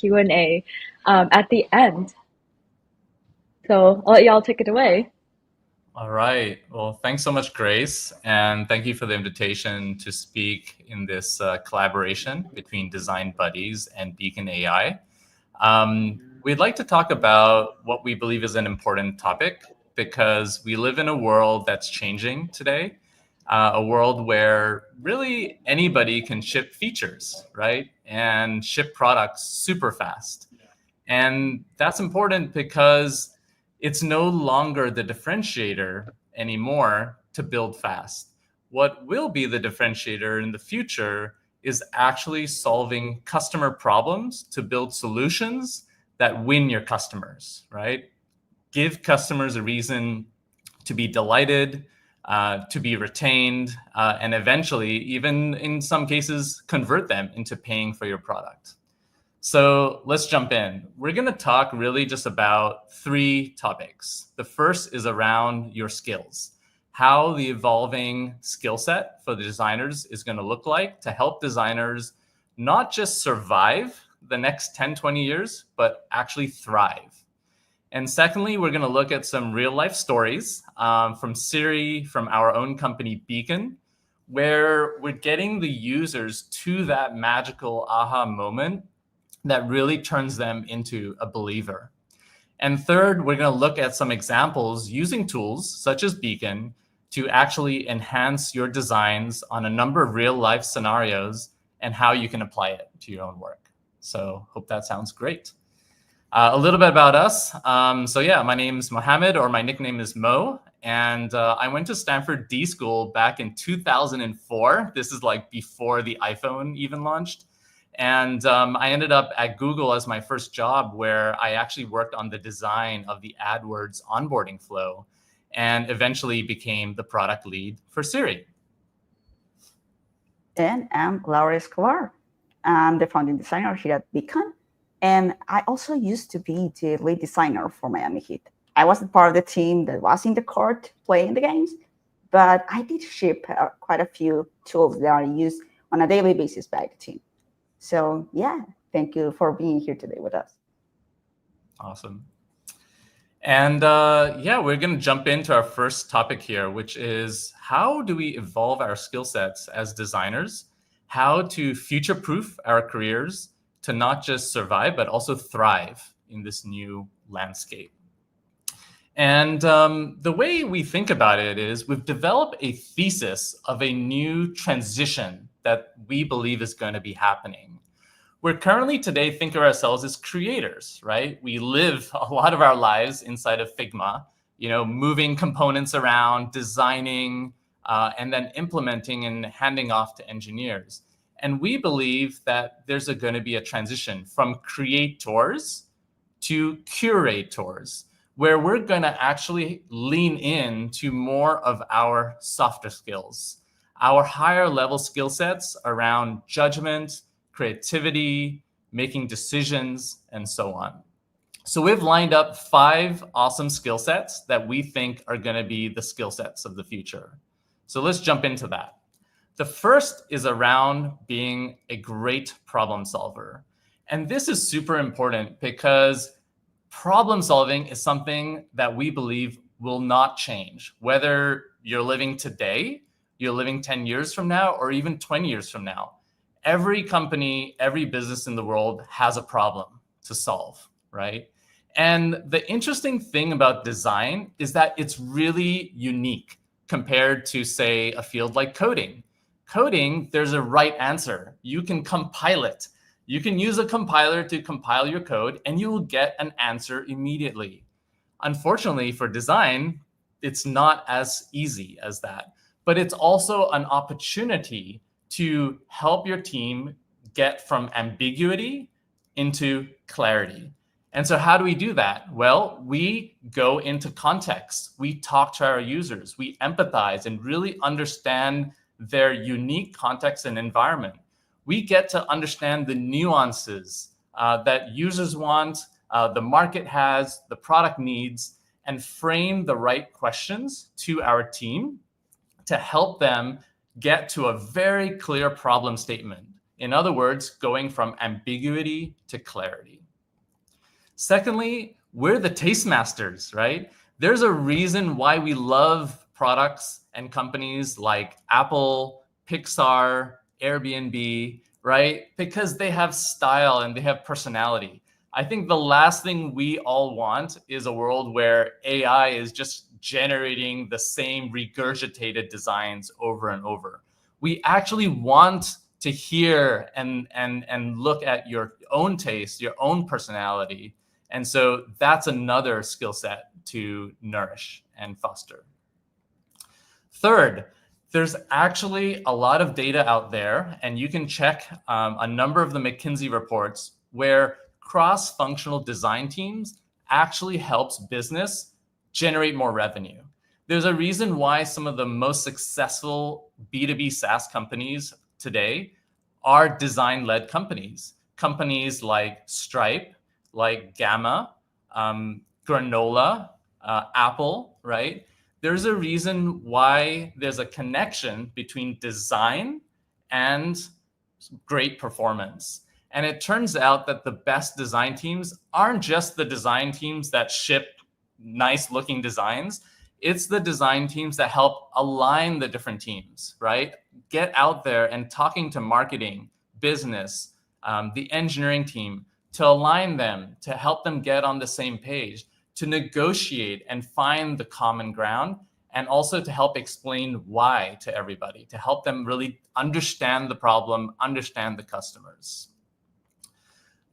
Q&A at the end. So I'll let y'all take it away. All right. Well, thanks so much, Grace. And thank you for the invitation to speak in this collaboration between Design Buddies and Beacon AI. We'd like to talk about what we believe is an important topic because we live in a world that's changing today, a world where really anybody can ship features, right? And ship products super fast. And that's important because it's no longer the differentiator anymore to build fast. What will be the differentiator in the future is actually solving customer problems to build solutions that win your customers, right? Give customers a reason to be delighted, to be retained, and eventually, even in some cases, convert them into paying for your product. So let's jump in. We're going to talk really just about three topics. The first is around your skills, how the evolving skill set for the designers is going to look like to help designers not just survive the next 10, 20 years, but actually thrive. And secondly, we're going to look at some real life stories from Siri, from our own company, Beacon, where we're getting the users to that magical aha moment that really turns them into a believer. And third, we're going to look at some examples using tools such as Beacon to actually enhance your designs on a number of real life scenarios and how you can apply it to your own work. So hope that sounds great. A little bit about us. So yeah, my name is Mohammed, or my nickname is Mo. And I went to Stanford D School back in 2004. This is like before the iPhone even launched. And I ended up at Google as my first job, where I actually worked on the design of the AdWords onboarding flow and eventually became the product lead for Siri. And I'm Laura Escobar. I'm the founding designer here at Beacon. And I also used to be the lead designer for Miami Heat. I wasn't part of the team that was in the court playing the games, but I did ship quite a few tools that are used on a daily basis by the team. So yeah, thank you for being here today with us. Awesome. And yeah, we're going to jump into our first topic here, which is how do we evolve our skill sets as designers, how to future-proof our careers to not just survive, but also thrive in this new landscape. And the way we think about it is we've developed a thesis of a new transition that we believe is going to be happening. We're currently today think of ourselves as creators, right? We live a lot of our lives inside of Figma, moving components around, designing, and then implementing and handing off to engineers. And we believe that there's going to be a transition from creators to curators, where we're going to actually lean into more of our softer skills, our higher level skill sets around judgment, creativity, making decisions, and so on. So we've lined up 5 awesome skill sets that we think are going to be the skill sets of the future. So let's jump into that. The first is around being a great problem solver. And this is super important because problem solving is something that we believe will not change, whether you're living today, you're living 10 years from now, or even 20 years from now. Every company, every business in the world has a problem to solve, right? And the interesting thing about design is that it's really unique compared to, say, a field like coding. Coding, there's a right answer. You can compile it. You can use a compiler to compile your code, and you will get an answer immediately. Unfortunately, for design, it's not as easy as that. But it's also an opportunity to help your team get from ambiguity into clarity. And so how do we do that? Well, we go into context. We talk to our users. We empathize and really understand their unique context and environment. We get to understand the nuances that users want, the market has, the product needs, and frame the right questions to our team to help them get to a very clear problem statement. In other words, going from ambiguity to clarity. Secondly, we're the taste masters, right? There's a reason why we love products and companies like Apple, Pixar, Airbnb, right? Because they have style and they have personality. I think the last thing we all want is a world where AI is just generating the same regurgitated designs over and over. We actually want to hear and look at your own taste, your own personality. And so that's another skill set to nourish and foster. Third, there's actually a lot of data out there, and you can check a number of the McKinsey reports where cross-functional design teams actually helps business generate more revenue. There's a reason why some of the most successful B2B SaaS companies today are design-led companies. Companies like Stripe, like Gamma, Granola, Apple, right? There's a reason why there's a connection between design and great performance. And it turns out that the best design teams aren't just the design teams that ship nice looking designs. It's the design teams that help align the different teams, right? Get out there and talking to marketing, business, the engineering team, to align them, to help them get on the same page, to negotiate and find the common ground, and also to help explain why to everybody, to help them really understand the problem, understand the customers.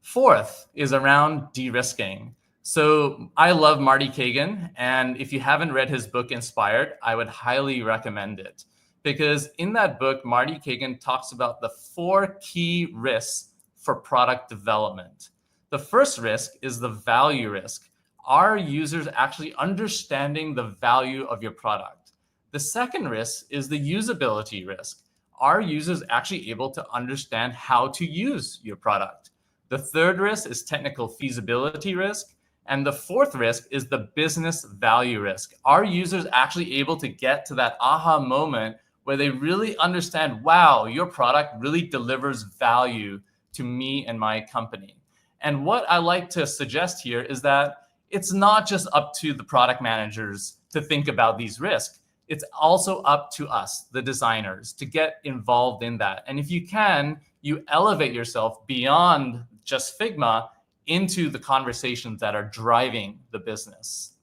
Fourth is around de-risking. So I love Marty Kagan, and if you haven't read his book, Inspired, I would highly recommend it. Because in that book, Marty Kagan talks about the 4 key risks for product development. The first risk is the value risk. Are users actually understanding the value of your product? The second risk is the usability risk. Are users actually able to understand how to use your product? The third risk is technical feasibility risk. And the fourth risk is the business value risk. Are users actually able to get to that aha moment where they really understand, wow, your product really delivers value to me and my company? And what I like to suggest here is that it's not just up to the product managers to think about these risks. It's also up to us, the designers, to get involved in that. And if you can, you elevate yourself beyond just Figma into the conversations that are driving the business.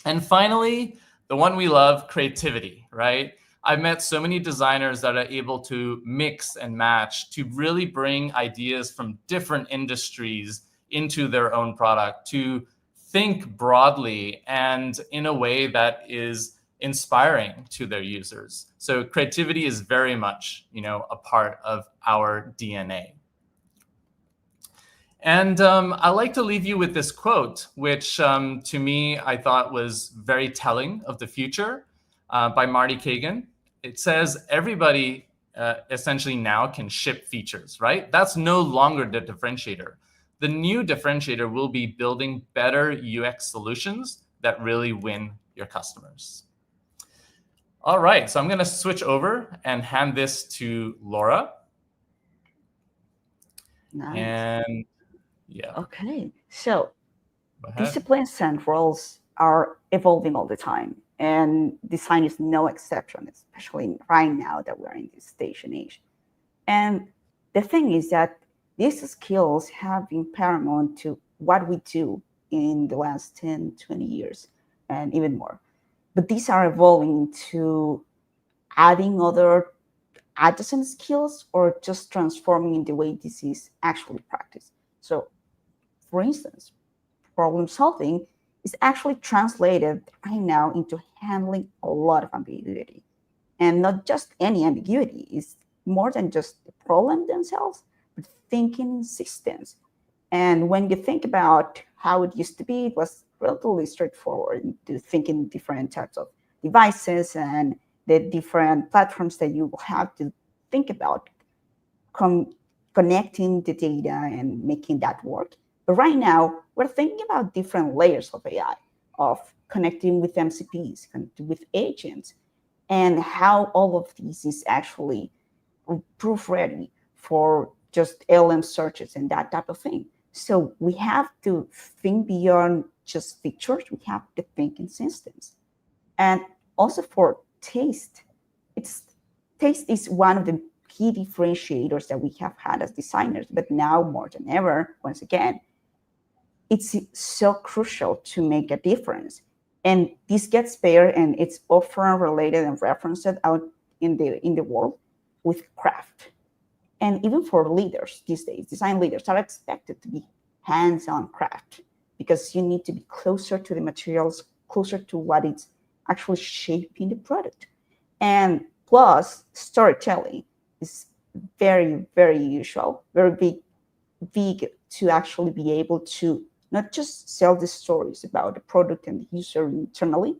And finally, the one we love, creativity, right? I've met so many designers that are able to mix and match to really bring ideas from different industries into their own product, to think broadly and in a way that is inspiring to their users. So creativity is very much, a part of our DNA. And I like to leave you with this quote, which to me, I thought was very telling of the future, by Marty Kagan. It says, everybody essentially now can ship features, right? That's no longer the differentiator. The new differentiator will be building better UX solutions that really win your customers. All right, so I'm going to switch over and hand this to Laura. Nice. And yeah. Okay, so disciplines and roles are evolving all the time, and design is no exception, especially right now that we're in this stage and age. And the thing is that these skills have been paramount to what we do in the last 10, 20 years, and even more. But these are evolving to adding other adjacent skills or just transforming the way this is actually practiced. So, for instance, problem solving is actually translated right now into handling a lot of ambiguity. And not just any ambiguity, it's more than just the problem themselves, but thinking in systems. And when you think about how it used to be, it was relatively straightforward to think in different types of devices and the different platforms that you will have to think about connecting the data and making that work. But right now, we're thinking about different layers of AI, of connecting with MCPs, connecting with agents, and how all of these is actually proof ready for just LM searches and that type of thing. So we have to think beyond just pictures. We have to think in systems. And also for taste, taste is one of the key differentiators that we have had as designers, but now more than ever, once again, it's so crucial to make a difference. And this gets paired, and it's often related and referenced out in the world with craft. And even for leaders these days, design leaders are expected to be hands-on craft, because you need to be closer to the materials, closer to what it's actually shaping the product. And plus, storytelling is very, very usual, very big to actually be able to not just sell the stories about the product and the user internally,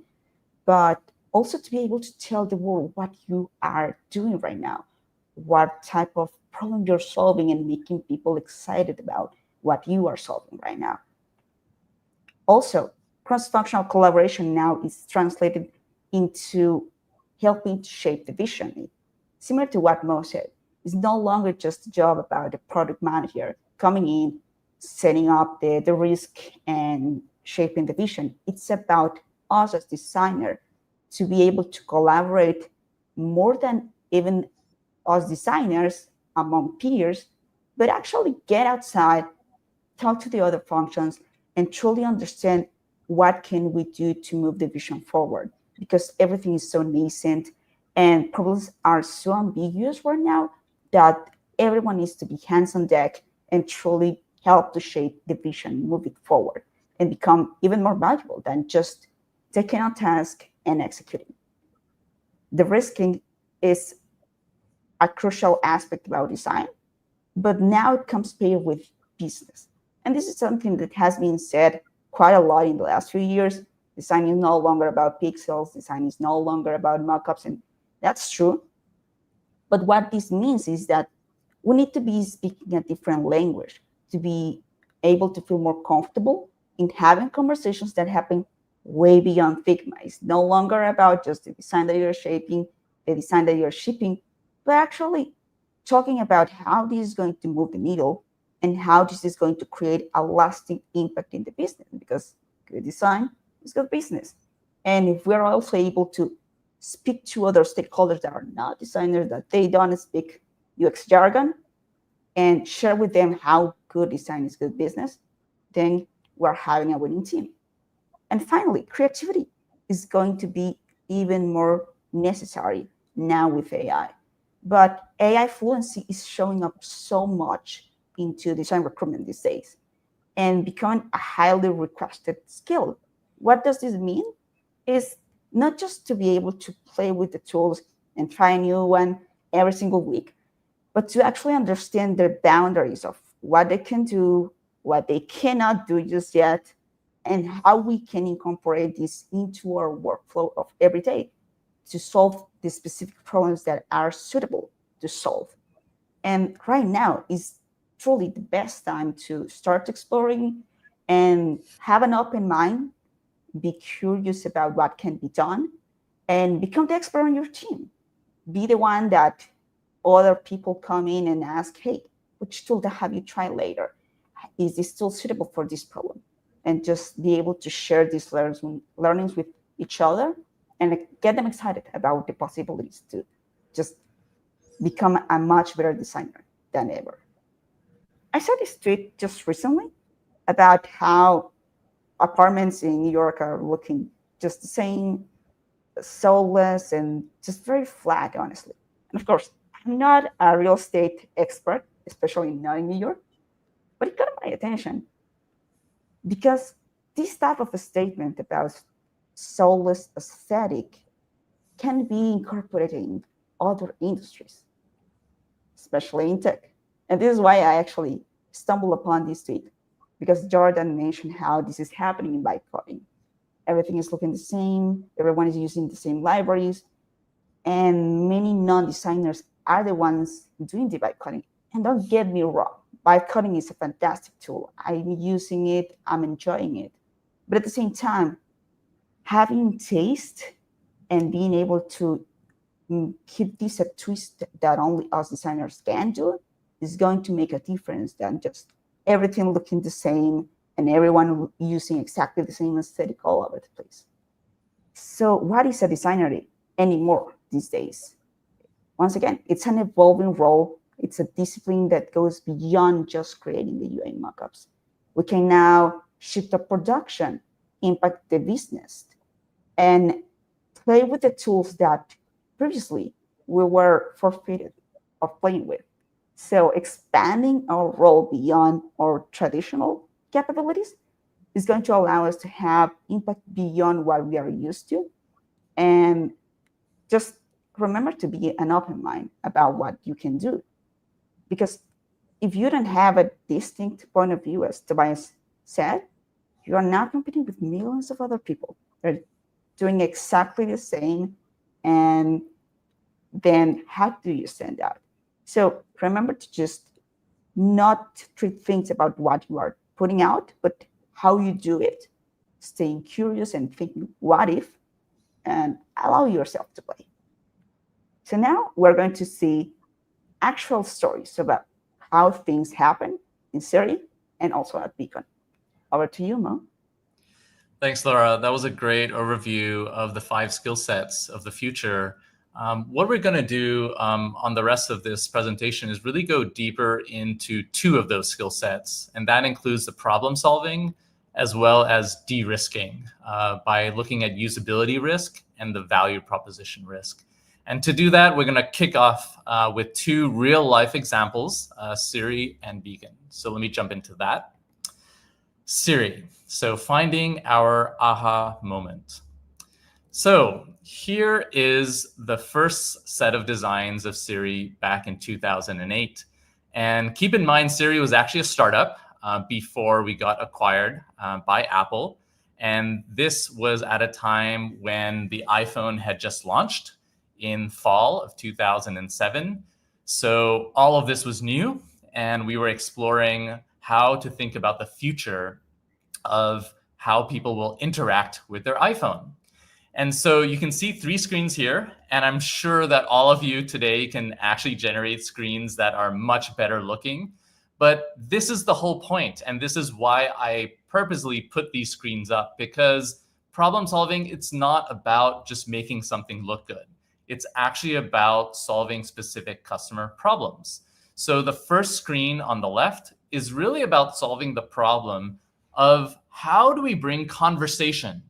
but also to be able to tell the world what you are doing right now, what type of problem you're solving, and making people excited about what you are solving right now. Also, cross-functional collaboration now is translated into helping to shape the vision. Similar to what Mo said, it's no longer just a job about the product manager coming in, setting up the risk and shaping the vision. It's about us as designer to be able to collaborate more than even us designers among peers, but actually get outside, talk to the other functions, and truly understand what can we do to move the vision forward, because everything is so nascent and problems are so ambiguous right now that everyone needs to be hands on deck and truly help to shape the vision, move it forward, and become even more valuable than just taking a task and executing. The risking is a crucial aspect about design, but now it comes paired with business. And this is something that has been said quite a lot in the last few years. Design is no longer about pixels. Design is no longer about mockups, and that's true. But what this means is that we need to be speaking a different language to be able to feel more comfortable in having conversations that happen way beyond Figma. It's no longer about just the design that you're shaping, the design that you're shipping, but actually talking about how this is going to move the needle and how this is going to create a lasting impact in the business, because good design is good business. And if we're also able to speak to other stakeholders that are not designers, that they don't speak UX jargon, and share with them how good design is good business, then we're having a winning team. And finally, creativity is going to be even more necessary now with AI. But AI fluency is showing up so much into design recruitment these days and becoming a highly requested skill. What does this mean? Is not just to be able to play with the tools and try a new one every single week, but to actually understand their boundaries of what they can do, what they cannot do just yet, and how we can incorporate this into our workflow of every day to solve the specific problems that are suitable to solve. And right now is truly the best time to start exploring and have an open mind, be curious about what can be done, and become the expert on your team. Be the one that other people come in and ask, hey, which tool have you tried later? Is this tool suitable for this problem? And just be able to share these learnings with each other and get them excited about the possibilities to just become a much better designer than ever. I saw this tweet just recently about how apartments in New York are looking just the same, soulless, and just very flat, honestly. And of course, I'm not a real estate expert, especially not in New York, but it got my attention because this type of a statement about soulless aesthetic can be incorporated in other industries, especially in tech. And this is why I actually stumbled upon this tweet, because Jordan mentioned how this is happening in vibe coding. Everything is looking the same, everyone is using the same libraries, and many non-designers are the ones doing the vibe coding. And don't get me wrong, vibe coding is a fantastic tool. I'm using it, I'm enjoying it. But at the same time, having taste and being able to keep this a twist that only us designers can do is going to make a difference than just everything looking the same and everyone using exactly the same aesthetic all over the place. So what is a designer anymore these days? Once again, it's an evolving role. It's a discipline that goes beyond just creating the UI mockups. We can now shift the production, impact the business, and play with the tools that previously we were forfeited of playing with. So expanding our role beyond our traditional capabilities is going to allow us to have impact beyond what we are used to. And just remember to be an open mind about what you can do. Because if you don't have a distinct point of view, as Tobias said, you are now competing with millions of other people. They're doing exactly the same. And then how do you stand out? So remember to just not treat things about what you are putting out, but how you do it, staying curious and thinking, what if, and allow yourself to play. So now we're going to see actual stories about how things happen in Siri and also at Beacon. Over to you, Mo. Thanks, Laura. That was a great overview of the 5 skill sets of the future. What we're going to do on the rest of this presentation is really go deeper into 2 of those skill sets, and that includes the problem solving as well as de-risking by looking at usability risk and the value proposition risk. And to do that, we're going to kick off with 2 real-life examples, Siri and Beacon. So let me jump into that. Siri, so finding our aha moment. So here is the first set of designs of Siri back in 2008. And keep in mind, Siri was actually a startup before we got acquired by Apple. And this was at a time when the iPhone had just launched in fall of 2007. So all of this was new, and we were exploring how to think about the future of how people will interact with their iPhone. And so you can see 3 screens here, and I'm sure that all of you today can actually generate screens that are much better looking. But this is the whole point, and this is why I purposely put these screens up, because problem solving, it's not about just making something look good. It's actually about solving specific customer problems. So the first screen on the left is really about solving the problem of how do we bring conversation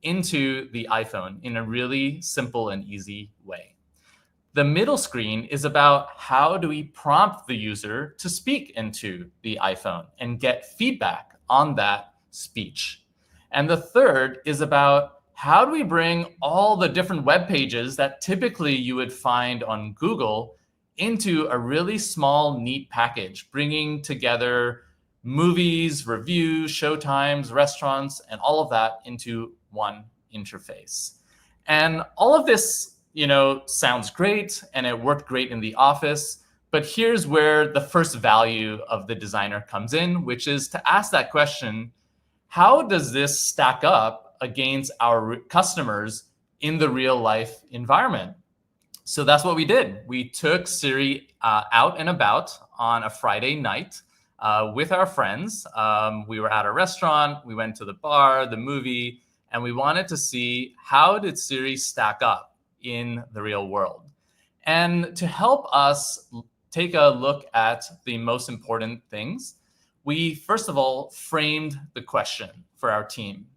into the iPhone in a really simple and easy way. The middle screen is about how do we prompt the user to speak into the iPhone and get feedback on that speech. And the third is about how do we bring all the different web pages that typically you would find on Google into a really small, neat package, bringing together movies, reviews, showtimes, restaurants, and all of that into one interface. And all of this, sounds great, and it worked great in the office. But here's where the first value of the designer comes in, which is to ask that question, how does this stack up against our customers in the real life environment? So that's what we did. We took Siri out and about on a Friday night with our friends. We were at a restaurant, we went to the bar, the movie, and we wanted to see how did Siri stack up in the real world. And to help us take a look at the most important things, we first of all framed the question for our team.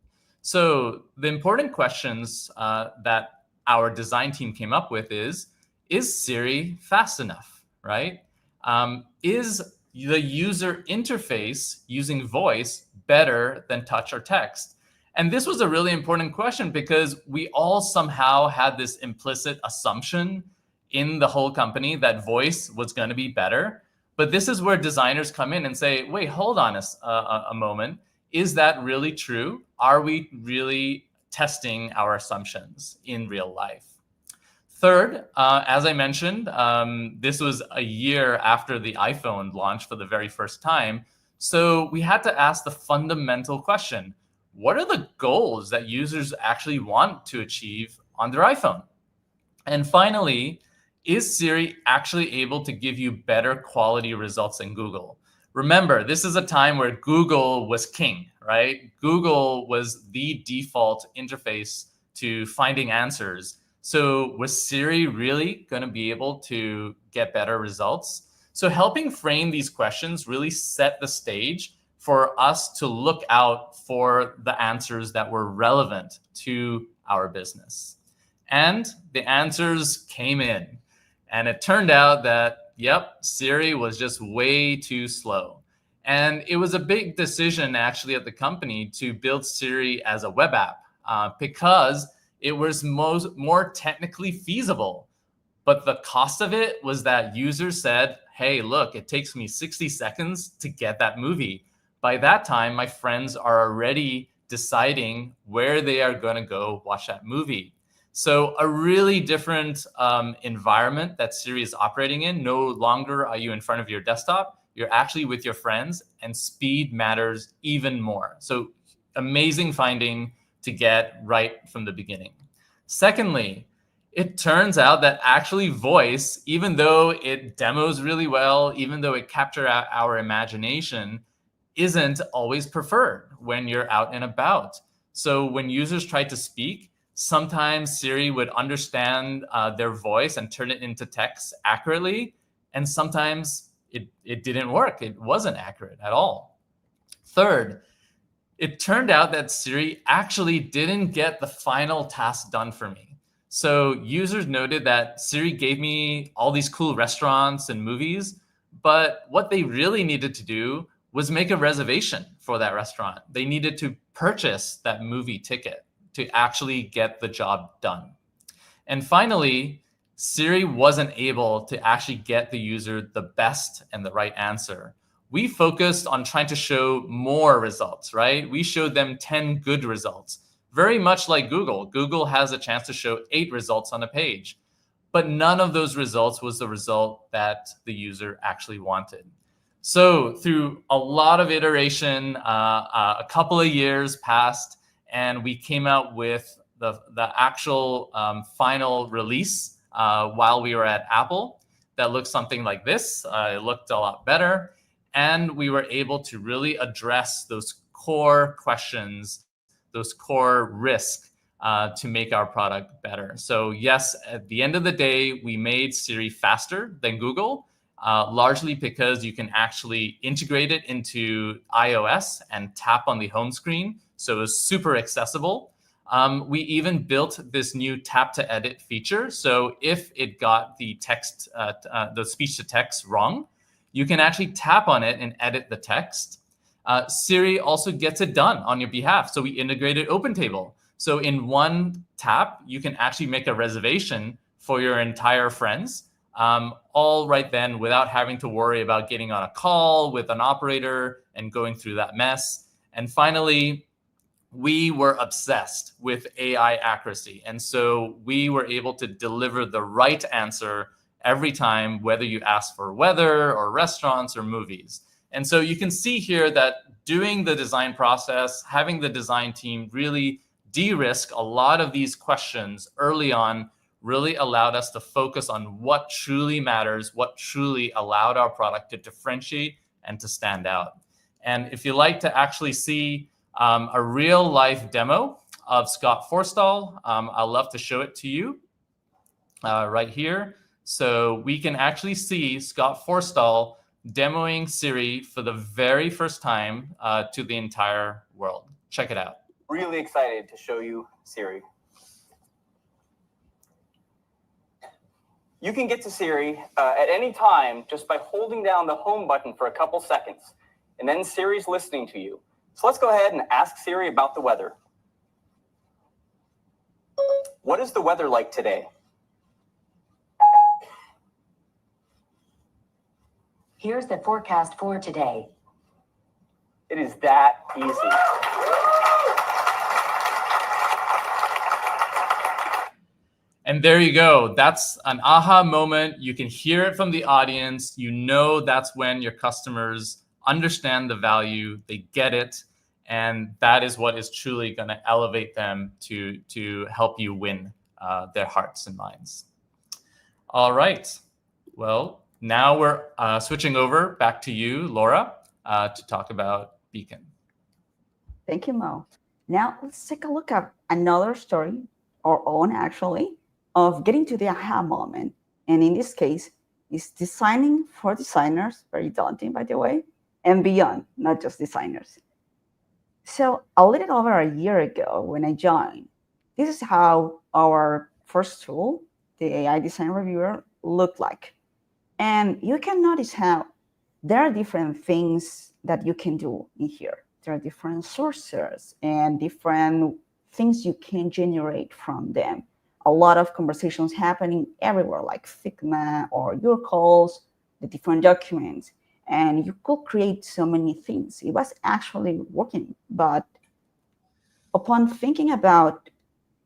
So the important questions that our design team came up with is Siri fast enough, right? Is the user interface using voice better than touch or text? And this was a really important question because we all somehow had this implicit assumption in the whole company that voice was going to be better. But this is where designers come in and say, wait, hold on a moment. Is that really true? Are we really testing our assumptions in real life? Third, as I mentioned, this was a year after the iPhone launched for the very first time. So we had to ask the fundamental question, what are the goals that users actually want to achieve on their iPhone? And finally, is Siri actually able to give you better quality results than Google? Remember, this is a time where Google was king, right? Google was the default interface to finding answers. So was Siri really going to be able to get better results? So helping frame these questions really set the stage for us to look out for the answers that were relevant to our business. And the answers came in. And it turned out that, yep, Siri was just way too slow. And it was a big decision actually at the company to build Siri as a web app because it was more technically feasible. But the cost of it was that users said, hey, look, it takes me 60 seconds to get that movie. By that time, my friends are already deciding where they are going to go watch that movie. So a really different environment that Siri is operating in. No longer are you in front of your desktop. You're actually with your friends, and speed matters even more. So amazing finding to get right from the beginning. Secondly, it turns out that actually voice, even though it demos really well, even though it captures our imagination, isn't always preferred when you're out and about. So when users try to speak, sometimes Siri would understand their voice and turn it into text accurately. And sometimes it didn't work. It wasn't accurate at all. Third, it turned out that Siri actually didn't get the final task done for me. So users noted that Siri gave me all these cool restaurants and movies, but what they really needed to do was make a reservation for that restaurant. They needed to purchase that movie ticket to actually get the job done. And finally, Siri wasn't able to actually get the user the best and the right answer. We focused on trying to show more results, right? We showed them 10 good results. Very much like Google. Google has a chance to show 8 results on a page, but none of those results was the result that the user actually wanted. So through a lot of iteration, a couple of years passed, and we came out with the actual final release while we were at Apple that looked something like this. It looked a lot better. And we were able to really address those core questions, those core risks to make our product better. So yes, at the end of the day, we made Siri faster than Google, largely because you can actually integrate it into iOS and tap on the home screen. So it's super accessible. We even built this new tap to edit feature. So if it got the text, the speech to text wrong, you can actually tap on it and edit the text. Siri also gets it done on your behalf. So we integrated OpenTable. So in one tap, you can actually make a reservation for your entire friends, all right then without having to worry about getting on a call with an operator and going through that mess. And finally, we were obsessed with AI accuracy. And so we were able to deliver the right answer every time, whether you ask for weather or restaurants or movies. And so you can see here that doing the design process, having the design team really de-risk a lot of these questions early on really allowed us to focus on what truly matters, what truly allowed our product to differentiate and to stand out. And if you like to actually see a real life demo of Scott Forstall, I'd love to show it to you right here. So we can actually see Scott Forstall demoing Siri for the very first time to the entire world. Check it out. Really excited to show you Siri. You can get to Siri at any time just by holding down the home button for a couple seconds, and then Siri's listening to you. So let's go ahead and ask Siri about the weather. What is the weather like today? Here's the forecast for today. It is that easy. And there you go. That's an aha moment. You can hear it from the audience. You know that's when your customers understand the value, they get it, and that is what is truly going to elevate them to help you win their hearts and minds. All right. Well, now we're switching over back to you, Laura, to talk about Beacon. Thank you, Mo. Now let's take a look at another story, our own actually, of getting to the aha moment. And in this case, is designing for designers, very daunting, by the way, and beyond, not just designers. So a little over a year ago when I joined, this is how our first tool, the AI Design Reviewer, looked like. And you can notice how there are different things that you can do in here. There are different sources and different things you can generate from them. A lot of conversations happening everywhere, like Figma or your calls, the different documents, and you could create so many things. It was actually working, but upon thinking about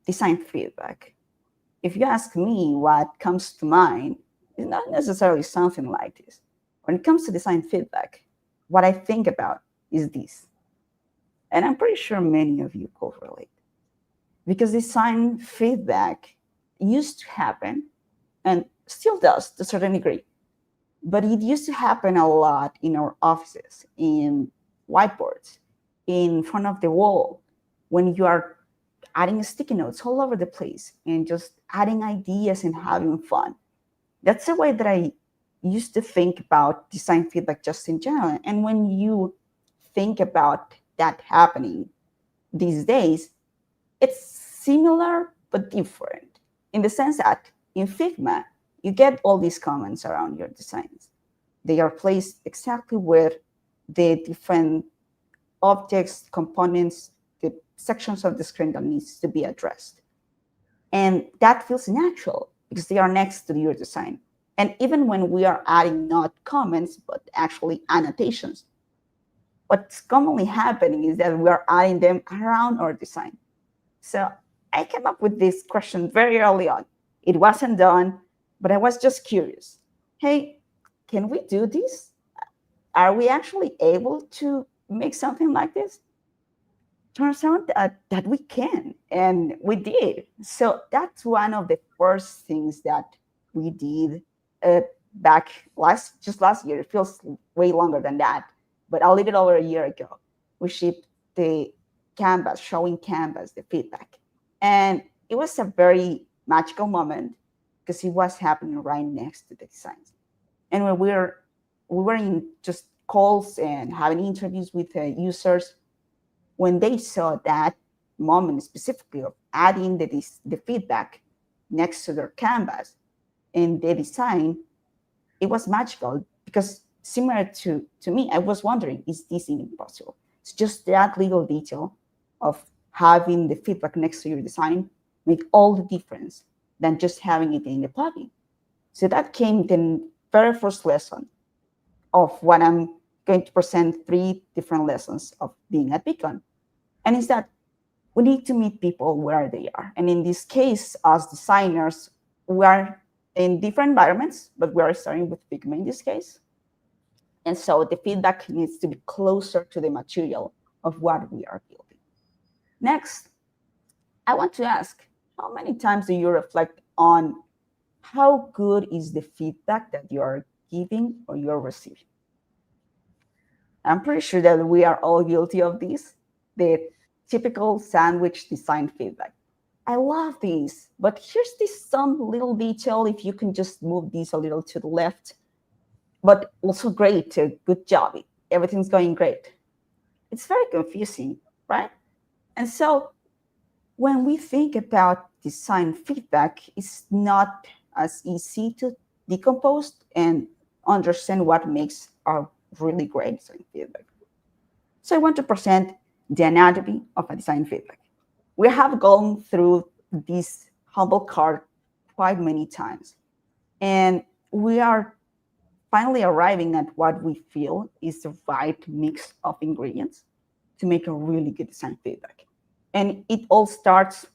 design feedback, if you ask me what comes to mind, it's not necessarily something like this. When it comes to design feedback, what I think about is this. And I'm pretty sure many of you could relate. Because design feedback used to happen, and still does to a certain degree, but it used to happen a lot in our offices, in whiteboards, in front of the wall, when you are adding sticky notes all over the place and just adding ideas and having fun. That's the way that I used to think about design feedback just in general. And when you think about that happening these days, it's similar but different in the sense that in Figma, you get all these comments around your designs. They are placed exactly where the different objects, components, the sections of the screen that needs to be addressed. And that feels natural because they are next to your design. And even when we are adding not comments, but actually annotations, what's commonly happening is that we are adding them around our design. So I came up with this question very early on. It wasn't done, but I was just curious. Hey, can we do this? Are we actually able to make something like this? Turns out that we can, and we did. So that's one of the first things that we did back last year. It feels way longer than that, but a little over a year ago, we shipped the canvas, showing canvas the feedback. And it was a very magical moment because it was happening right next to the designs. And when we were in just calls and having interviews with users, when they saw that moment specifically of adding the feedback next to their canvas and the design, it was magical because similar to me, I was wondering, is this even possible? It's just that little detail of having the feedback next to your design make all the difference than just having it in the plugin. So that came the very first lesson of what I'm going to present 3 different lessons of being at Beacon. And it's that we need to meet people where they are. And in this case, as designers, we are in different environments, but we are starting with Figma in this case. And so the feedback needs to be closer to the material of what we are building. Next, I want to ask, how many times do you reflect on how good is the feedback that you are giving or you're receiving? I'm pretty sure that we are all guilty of this, the typical sandwich design feedback. I love these, but here's this some little detail. If you can just move these a little to the left, but also great, good job. Everything's going great. It's very confusing, right? And so when we think about design feedback, it's not as easy to decompose and understand what makes a really great design feedback. So I want to present the anatomy of a design feedback. We have gone through this humble card quite many times, and we are finally arriving at what we feel is the right mix of ingredients to make a really good design feedback. And it all starts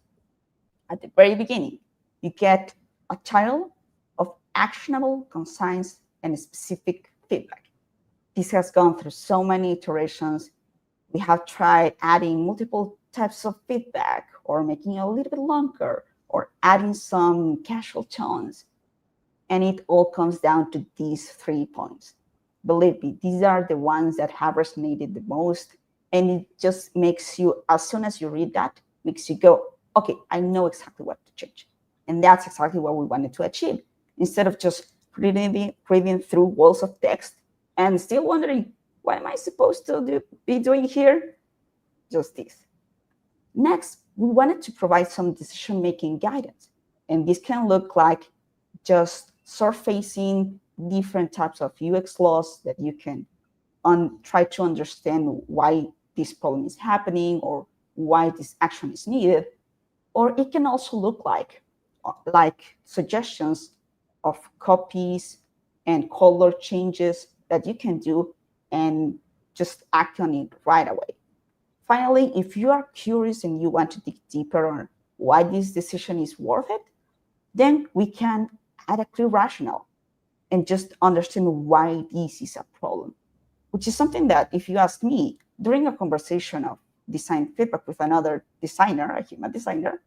at the very beginning. You get a title of actionable, concise, and specific feedback. This has gone through so many iterations. We have tried adding multiple types of feedback or making it a little bit longer or adding some casual tones. And it all comes down to these 3 points. Believe me, these are the ones that have resonated the most. And it just makes you, as soon as you read that, makes you go, okay, I know exactly what to change. And that's exactly what we wanted to achieve. Instead of just reading through walls of text and still wondering, what am I supposed to be doing here? Just this. Next, we wanted to provide some decision-making guidance. And this can look like just surfacing different types of UX laws that you can try to understand why this problem is happening or why this action is needed. Or it can also look like suggestions of copies and color changes that you can do and just act on it right away. Finally, if you are curious and you want to dig deeper on why this decision is worth it, then we can add a clear rationale and just understand why this is a problem, which is something that, if you ask me, during a conversation of design feedback with another designer, a human designer,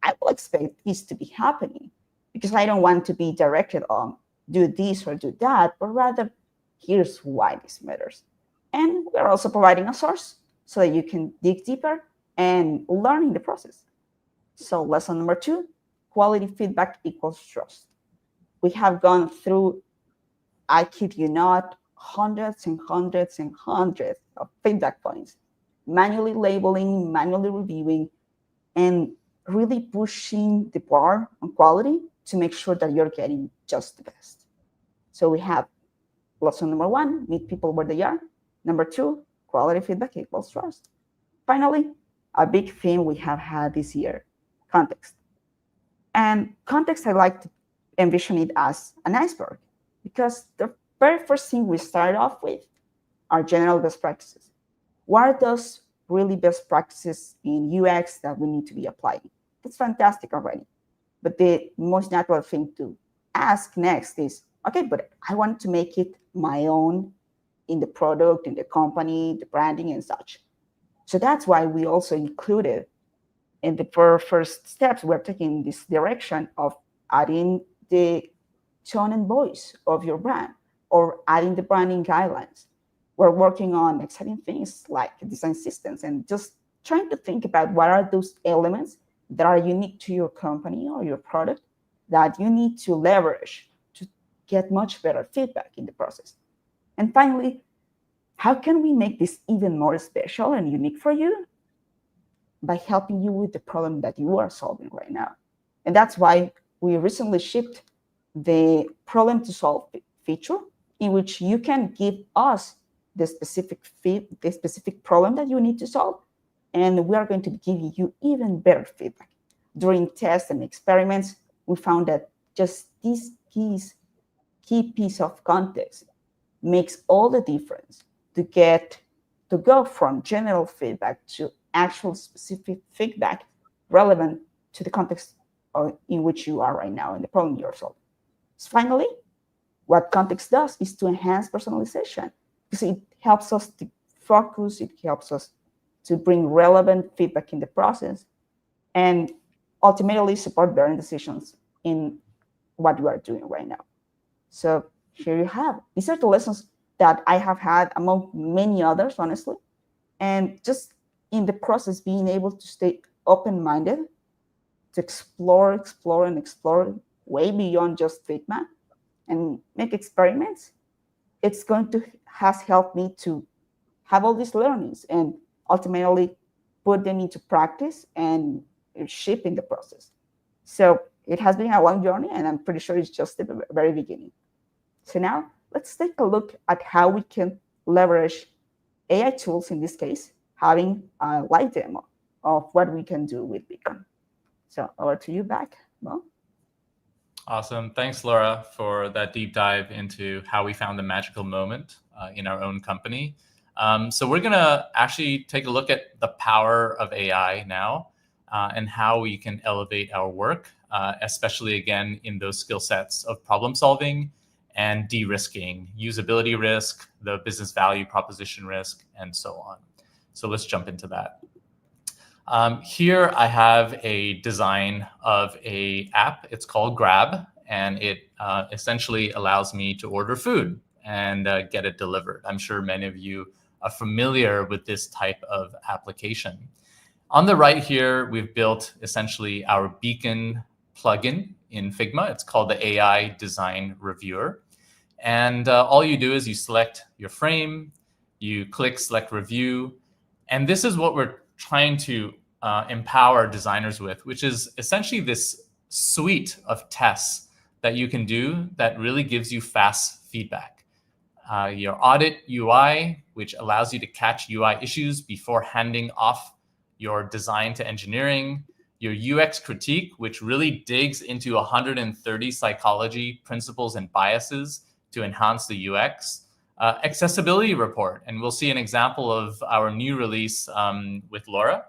I will expect this to be happening because I don't want to be directed on do this or do that, but rather here's why this matters. And we're also providing a source so that you can dig deeper and learn in the process. So lesson number 2, quality feedback equals trust. We have gone through, I kid you not, hundreds and hundreds and hundreds of feedback points, manually labeling, manually reviewing, and really pushing the bar on quality to make sure that you're getting just the best. So we have lesson number 1, meet people where they are. Number 2, quality feedback equals trust. Finally, a big theme we have had this year, context. And context, I like to envision it as an iceberg because the very first thing we start off with are general best practices. What are those really best practices in UX that we need to be applying? That's fantastic already. But the most natural thing to ask next is, okay, but I want to make it my own in the product, in the company, the branding and such. So that's why we also included in the first steps, we're taking this direction of adding the tone and voice of your brand or adding the branding guidelines. We're working on exciting things like design systems and just trying to think about what are those elements that are unique to your company or your product that you need to leverage to get much better feedback in the process. And finally, how can we make this even more special and unique for you? By helping you with the problem that you are solving right now. And that's why we recently shipped the problem to solve feature in which you can give us the specific problem that you need to solve, and we are going to give you even better feedback. During tests and experiments, we found that just this key piece of context makes all the difference to go from general feedback to actual specific feedback relevant to the context in which you are right now and the problem you're solving. So finally, what context does is to enhance personalization because it helps us to focus, it helps us to bring relevant feedback in the process and ultimately support better decisions in what you are doing right now. So here you have. These are the lessons that I have had among many others, honestly. And just in the process, being able to stay open-minded, to explore way beyond just Figma and make experiments, has helped me to have all these learnings and ultimately put them into practice and ship in the process. So it has been a long journey, and I'm pretty sure it's just the very beginning. So now let's take a look at how we can leverage AI tools, in this case, having a live demo of what we can do with Beacon. So over to you back, Mo. Awesome. Thanks, Laura, for that deep dive into how we found the magical moment in our own company. So we're going to actually take a look at the power of AI now and how we can elevate our work, especially, again, in those skill sets of problem solving and de-risking, usability risk, the business value proposition risk, and so on. So let's jump into that. Here I have a design of a app. It's called Grab, and it essentially allows me to order food and get it delivered. I'm sure many of you are familiar with this type of application. On the right here, we've built essentially our Beacon plugin in Figma. It's called the AI Design Reviewer. And all you do is you select your frame, you click Select Review, and this is what we're trying to empower designers with, which is essentially this suite of tests that you can do that really gives you fast feedback. Your audit UI, which allows you to catch UI issues before handing off your design to engineering. Your UX critique, which really digs into 130 psychology principles and biases to enhance the UX. Accessibility report, and we'll see an example of our new release with Laura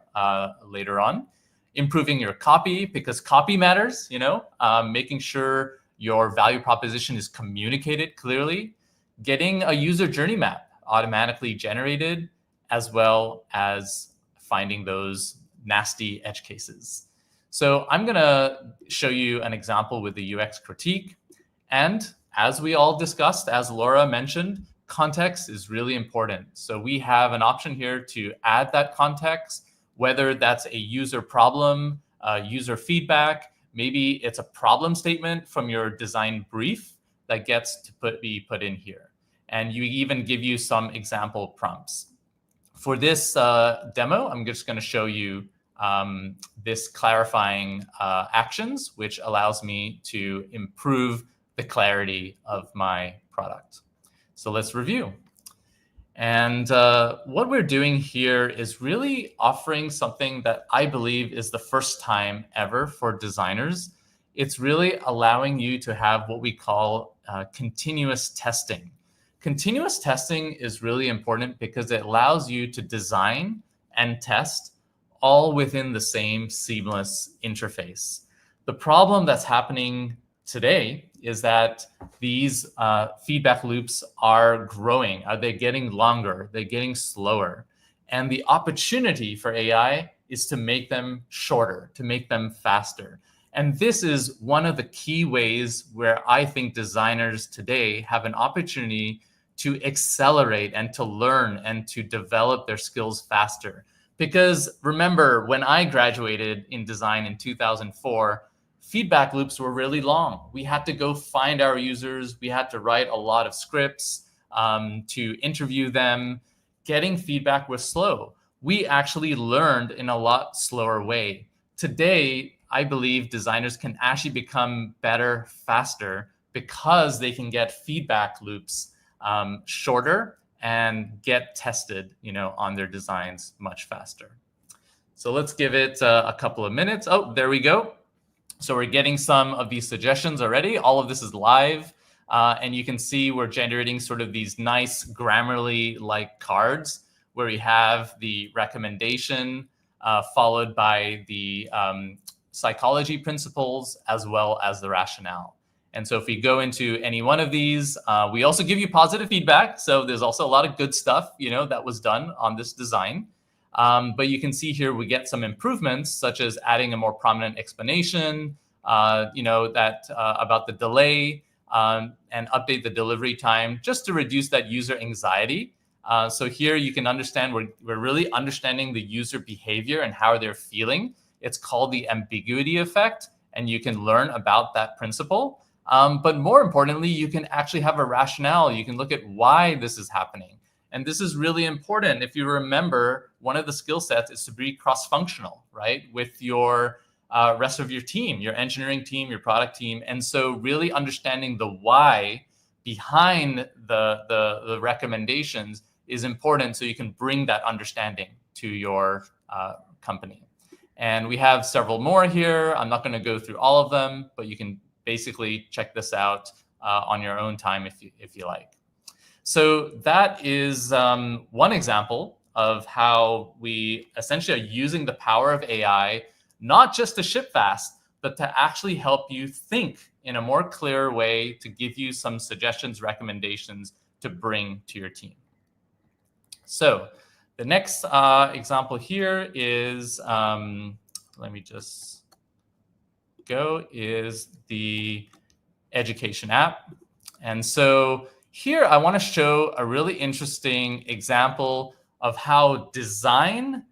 later on. Improving your copy, because copy matters, making sure your value proposition is communicated clearly. Getting a user journey map automatically generated, as well as finding those nasty edge cases. So I'm going to show you an example with the UX critique. And as we all discussed, as Laura mentioned, context is really important. So we have an option here to add that context, whether that's a user problem, user feedback, maybe it's a problem statement from your design brief that gets to be put in here. And you even give you some example prompts. For this demo, I'm just going to show you this clarifying actions, which allows me to improve the clarity of my product. So let's review. And what we're doing here is really offering something that I believe is the first time ever for designers. It's really allowing you to have what we call continuous testing. Continuous testing is really important because it allows you to design and test all within the same seamless interface. The problem that's happening today is that these feedback loops are growing. Are they getting longer? They're getting slower. And the opportunity for AI is to make them shorter, to make them faster. And this is one of the key ways where I think designers today have an opportunity to accelerate and to learn and to develop their skills faster. Because remember, when I graduated in design in 2004, feedback loops were really long. We had to go find our users. We had to write a lot of scripts to interview them. Getting feedback was slow. We actually learned in a lot slower way. Today, I believe designers can actually become better faster because they can get feedback loops shorter and get tested, on their designs much faster. So let's give it a couple of minutes. Oh, there we go. So we're getting some of these suggestions already. All of this is live. And you can see we're generating sort of these nice Grammarly-like cards where we have the recommendation followed by the psychology principles as well as the rationale. And so if we go into any one of these, we also give you positive feedback. So there's also a lot of good stuff, that was done on this design. But you can see here we get some improvements, such as adding a more prominent explanation, about the delay, and update the delivery time just to reduce that user anxiety. So here you can understand we're really understanding the user behavior and how they're feeling. It's called the ambiguity effect, and you can learn about that principle. But more importantly, you can actually have a rationale. You can look at why this is happening. And this is really important. If you remember, one of the skill sets is to be cross-functional, right? With your rest of your team, your engineering team, your product team. And so really understanding the why behind the recommendations is important so you can bring that understanding to your company. And we have several more here. I'm not going to go through all of them, but you can basically check this out on your own time if you like. So that is one example of how we essentially are using the power of AI, not just to ship fast, but to actually help you think in a more clear way, to give you some suggestions, recommendations to bring to your team. So the next example here is, let me just go, is the education app. And so here I want to show a really interesting example of how design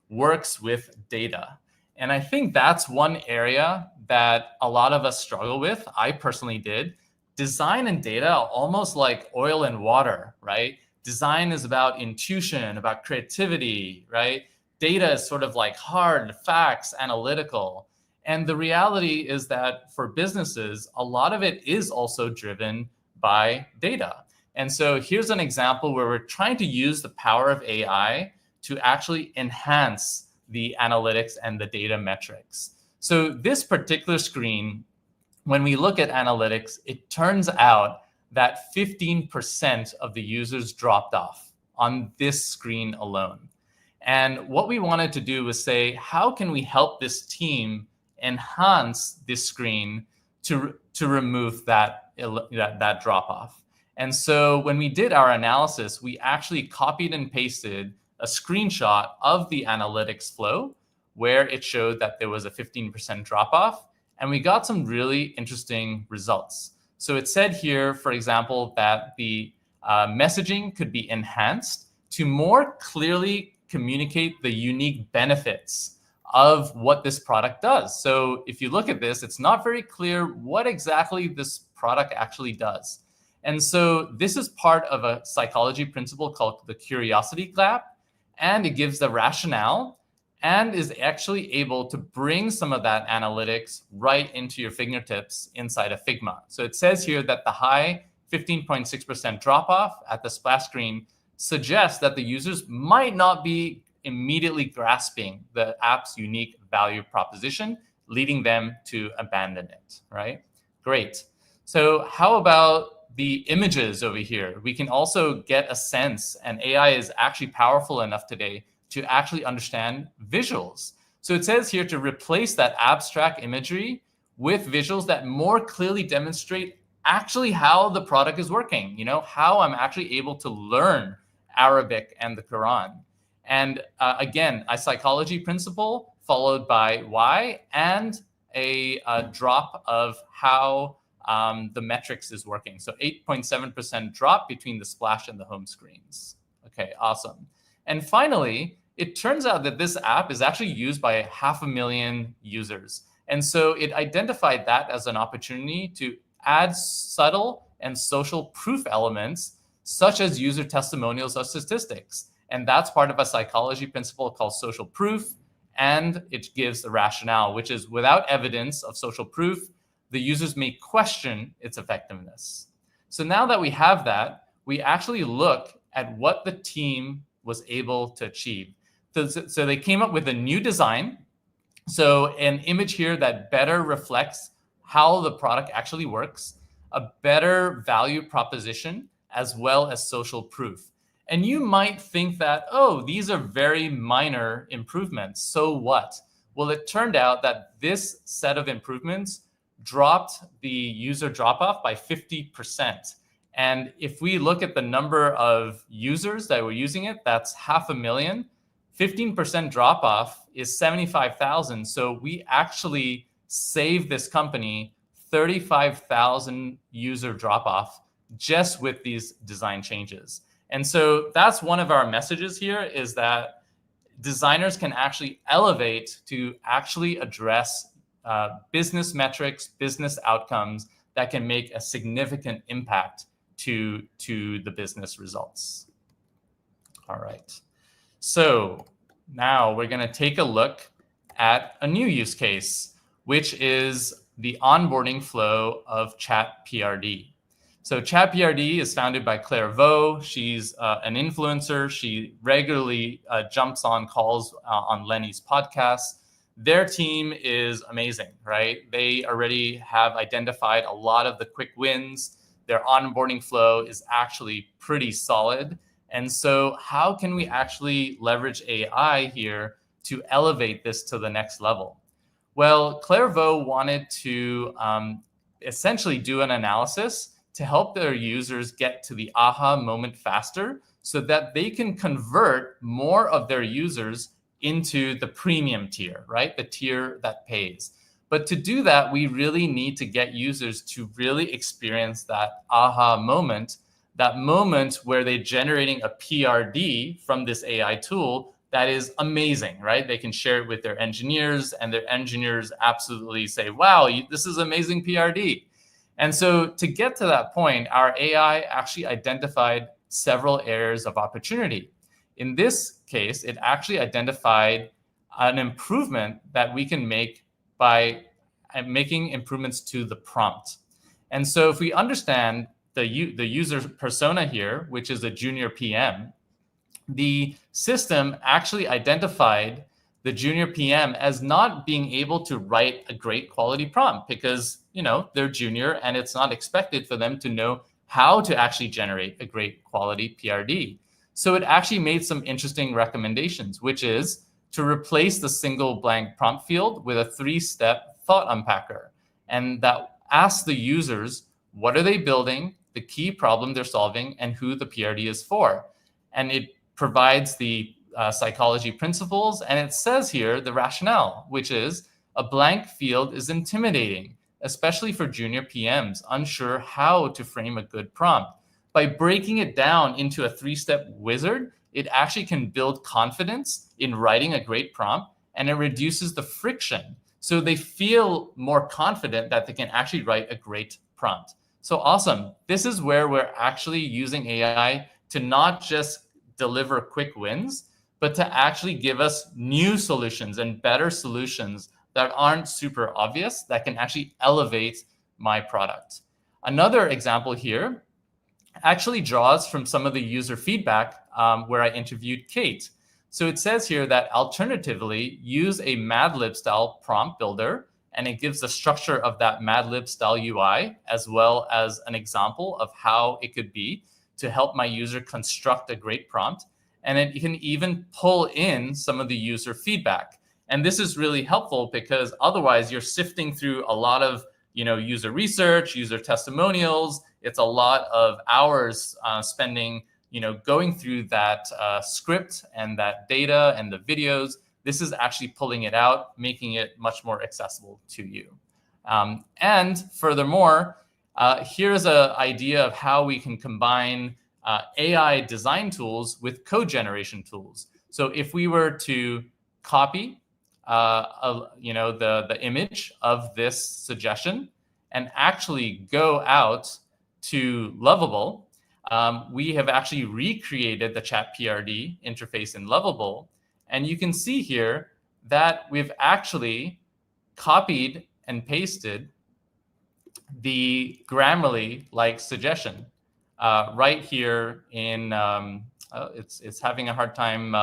works with data. And I think that's one area that a lot of us struggle with. I personally did. Design and data are almost like oil and water, right? Design is about intuition, about creativity, right? Data is sort of like hard facts, analytical. And the reality is that for businesses, a lot of it is also driven by data. And so here's an example where we're trying to use the power of AI to actually enhance the analytics and the data metrics. So this particular screen, when we look at analytics, it turns out that 15% of the users dropped off on this screen alone. And what we wanted to do was say, how can we help this team enhance this screen to remove that drop off? And so when we did our analysis, we actually copied and pasted a screenshot of the analytics flow where it showed that there was a 15% drop off. And we got some really interesting results. So it said here, for example, that the messaging could be enhanced to more clearly communicate the unique benefits of what this product does. So if you look at this, it's not very clear what exactly this product actually does. And so this is part of a psychology principle called the curiosity gap, and it gives the rationale and is actually able to bring some of that analytics right into your fingertips inside of Figma. So it says here that the high 15.6% drop off at the splash screen suggests that the users might not be immediately grasping the app's unique value proposition, leading them to abandon it, right? Great. So how about the images over here? We can also get a sense, and AI is actually powerful enough today to actually understand visuals. So it says here to replace that abstract imagery with visuals that more clearly demonstrate actually how the product is working, how I'm actually able to learn Arabic and the Quran. And again, a psychology principle followed by why and a drop of how the metrics is working. So 8.7% drop between the splash and the home screens. Okay, awesome. And finally, it turns out that this app is actually used by 500,000 users. And so it identified that as an opportunity to add subtle and social proof elements, such as user testimonials or statistics. And that's part of a psychology principle called social proof. And it gives the rationale, which is without evidence of social proof, the users may question its effectiveness. So now that we have that, we actually look at what the team was able to achieve. So they came up with a new design. So an image here that better reflects how the product actually works, a better value proposition, as well as social proof. And you might think that, oh, these are very minor improvements. So what? Well, it turned out that this set of improvements dropped the user drop-off by 50%. And if we look at the number of users that were using it, that's 500,000. 15% drop-off is 75,000. So we actually saved this company 35,000 user drop-off just with these design changes. And so that's one of our messages here, is that designers can actually elevate to actually address business metrics, business outcomes that can make a significant impact to the business results. All right. So now we're going to take a look at a new use case, which is the onboarding flow of Chat PRD. So Chat PRD is founded by Claire Vaux. She's an influencer. She regularly jumps on calls on Lenny's podcast. Their team is amazing, right? They already have identified a lot of the quick wins. Their onboarding flow is actually pretty solid. And so how can we actually leverage AI here to elevate this to the next level? Well, Claire Vaux wanted to essentially do an analysis to help their users get to the aha moment faster so that they can convert more of their users into the premium tier, right? The tier that pays. But to do that, we really need to get users to really experience that aha moment, that moment where they're generating a PRD from this AI tool that is amazing, right? They can share it with their engineers, and their engineers absolutely say, wow, this is amazing PRD. And so to get to that point, our AI actually identified several areas of opportunity. In this case, it actually identified an improvement that we can make by making improvements to the prompt. And so if we understand the user persona here, which is a junior PM, the system actually identified the junior PM as not being able to write a great quality prompt because, they're junior and it's not expected for them to know how to actually generate a great quality PRD. So it actually made some interesting recommendations, which is to replace the single blank prompt field with a 3-step thought unpacker. And that asks the users, what are they building, the key problem they're solving, and who the PRD is for. And it provides the psychology principles, and it says here the rationale, which is a blank field is intimidating, especially for junior PMs, unsure how to frame a good prompt. By breaking it down into a 3-step wizard, it actually can build confidence in writing a great prompt, and it reduces the friction. So they feel more confident that they can actually write a great prompt. So awesome. This is where we're actually using AI to not just deliver quick wins, but to actually give us new solutions and better solutions that aren't super obvious, that can actually elevate my product. Another example here actually draws from some of the user feedback where I interviewed Kate. So it says here that alternatively, use a Mad Lib style prompt builder, and it gives the structure of that Mad Lib style UI, as well as an example of how it could be to help my user construct a great prompt. And it can even pull in some of the user feedback. And this is really helpful because otherwise you're sifting through a lot of user research, user testimonials. It's a lot of hours spending going through that script and that data and the videos. This is actually pulling it out, making it much more accessible to you. And furthermore, here's an idea of how we can combine AI design tools with code generation tools. So if we were to copy the image of this suggestion and actually go out to Lovable, we have actually recreated the chat PRD interface in Lovable. And you can see here that we've actually copied and pasted the Grammarly-like suggestion right here in, it's having a hard time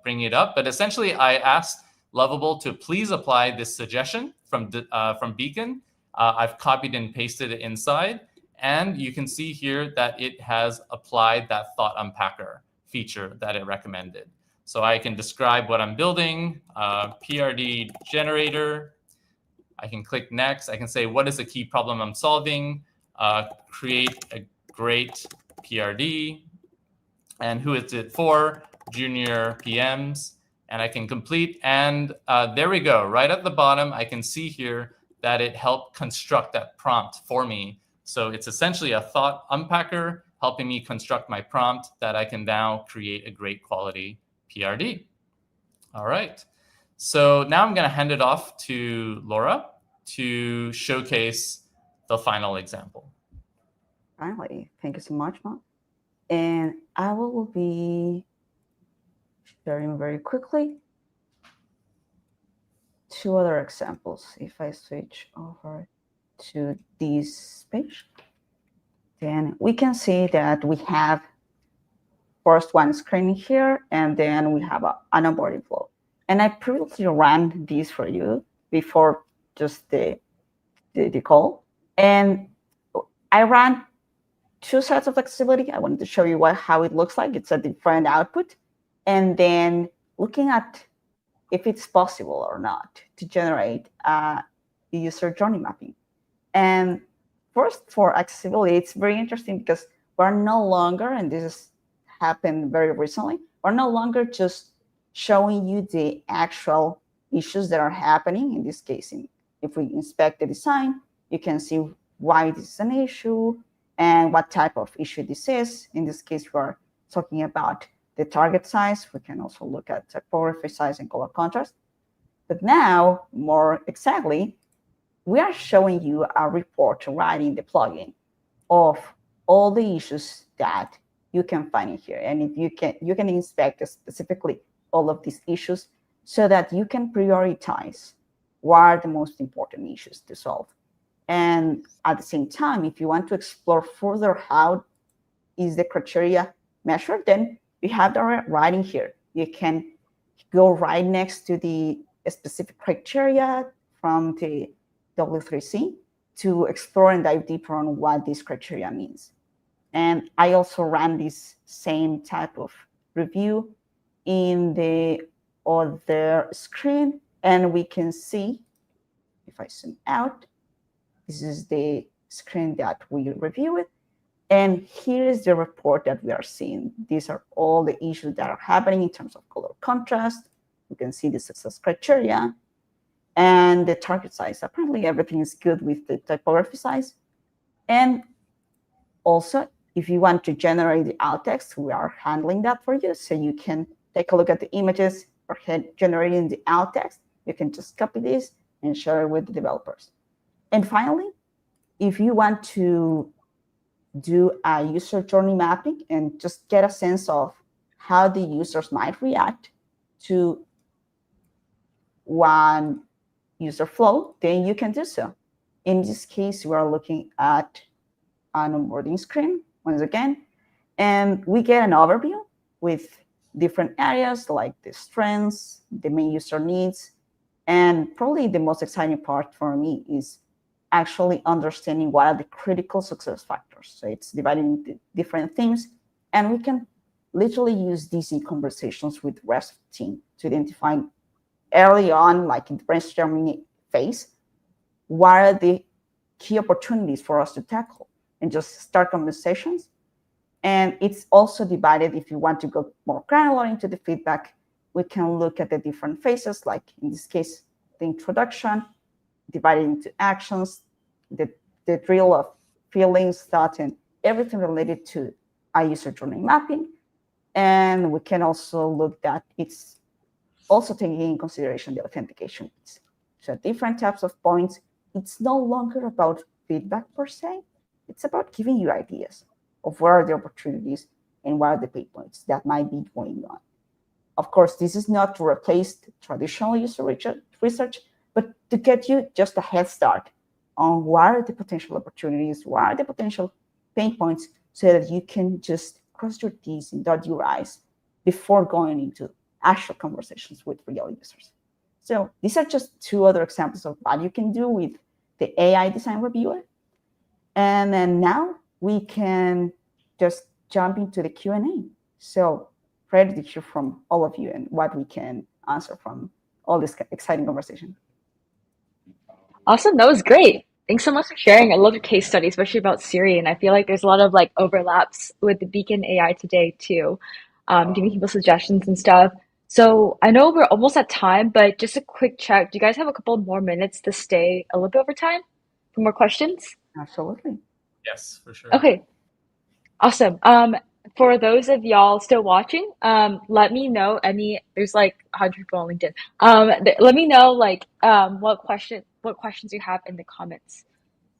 bringing it up. But essentially, I asked Lovable to please apply this suggestion from Beacon. I've copied and pasted it inside. And you can see here that it has applied that thought unpacker feature that it recommended. So I can describe what I'm building, PRD generator. I can click next. I can say, what is the key problem I'm solving? Create a great PRD. And who is it for? Junior PMs. And I can complete. And there we go. Right at the bottom, I can see here that it helped construct that prompt for me. So it's essentially a thought unpacker helping me construct my prompt that I can now create a great quality PRD. All right. So now I'm going to hand it off to Laura to showcase the final example. Finally, thank you so much, Mom. And I will be sharing very quickly 2 other examples. If I switch over to this page, then we can see that we have first one screen here, and then we have an onboarding flow. And I previously ran this for you before just the call. And I ran 2 sets of flexibility. I wanted to show you how it looks like. It's a different output. And then looking at if it's possible or not to generate a user journey mapping. And first, for accessibility, it's very interesting because we're no longer, and this has happened very recently, we're no longer just showing you the actual issues that are happening, in this case, in If we inspect the design, you can see why this is an issue and what type of issue this is. In this case, we're talking about the target size. We can also look at typography size and color contrast. But now, more exactly, we are showing you a report right in the plugin of all the issues that you can find in here. And if you can inspect specifically all of these issues so that you can prioritize what are the most important issues to solve. And at the same time, if you want to explore further how is the criteria measured, then you have that right in here. You can go right next to the specific criteria from the W3C to explore and dive deeper on what this criteria means. And I also ran this same type of review in the other screen, and we can see, if I zoom out, this is the screen that we reviewed. And here is the report that we are seeing. These are all the issues that are happening in terms of color contrast. You can see the success criteria and the target size. Apparently, everything is good with the typography size. And also, if you want to generate the alt text, we are handling that for you. So you can take a look at the images or generating the alt text. You can just copy this and share it with the developers. And finally, if you want to do a user journey mapping and just get a sense of how the users might react to one user flow, then you can do so. In this case, we are looking at an onboarding screen once again, and we get an overview with different areas like the strengths, the main user needs, and probably the most exciting part for me is actually understanding what are the critical success factors. So it's divided into different themes, and we can literally use these in conversations with the rest of the team to identify early on, like in the brainstorming phase, what are the key opportunities for us to tackle and just start conversations. And it's also divided, if you want to go more granular into the feedback, we can look at the different phases, like in this case, the introduction, divided into actions, the drill of feelings, thoughts, and everything related to a user journey mapping. And we can also look that it's also taking in consideration the authentication. So different types of points. It's no longer about feedback per se. It's about giving you ideas of where are the opportunities and what are the pain points that might be going on. Of course, this is not to replace traditional user research, but to get you just a head start on what are the potential opportunities, what are the potential pain points, so that you can just cross your T's and dot your I's before going into actual conversations with real users. So these are just two other examples of what you can do with the AI Design Reviewer. And then now we can just jump into the Q&A. So ready to hear from all of you and what we can answer from all this exciting conversation. Awesome. That was great. Thanks so much for sharing. I love your case study, especially about Siri. And I feel like there's a lot of like overlaps with the Beacon AI today too, giving people suggestions and stuff. So I know we're almost at time, but just a quick check. Do you guys have a couple more minutes to stay a little bit over time for more questions? Absolutely. Yes, for sure. Okay, awesome. For those of y'all still watching, let me know there's like 100 people on LinkedIn. Let me know like what questions you have in the comments.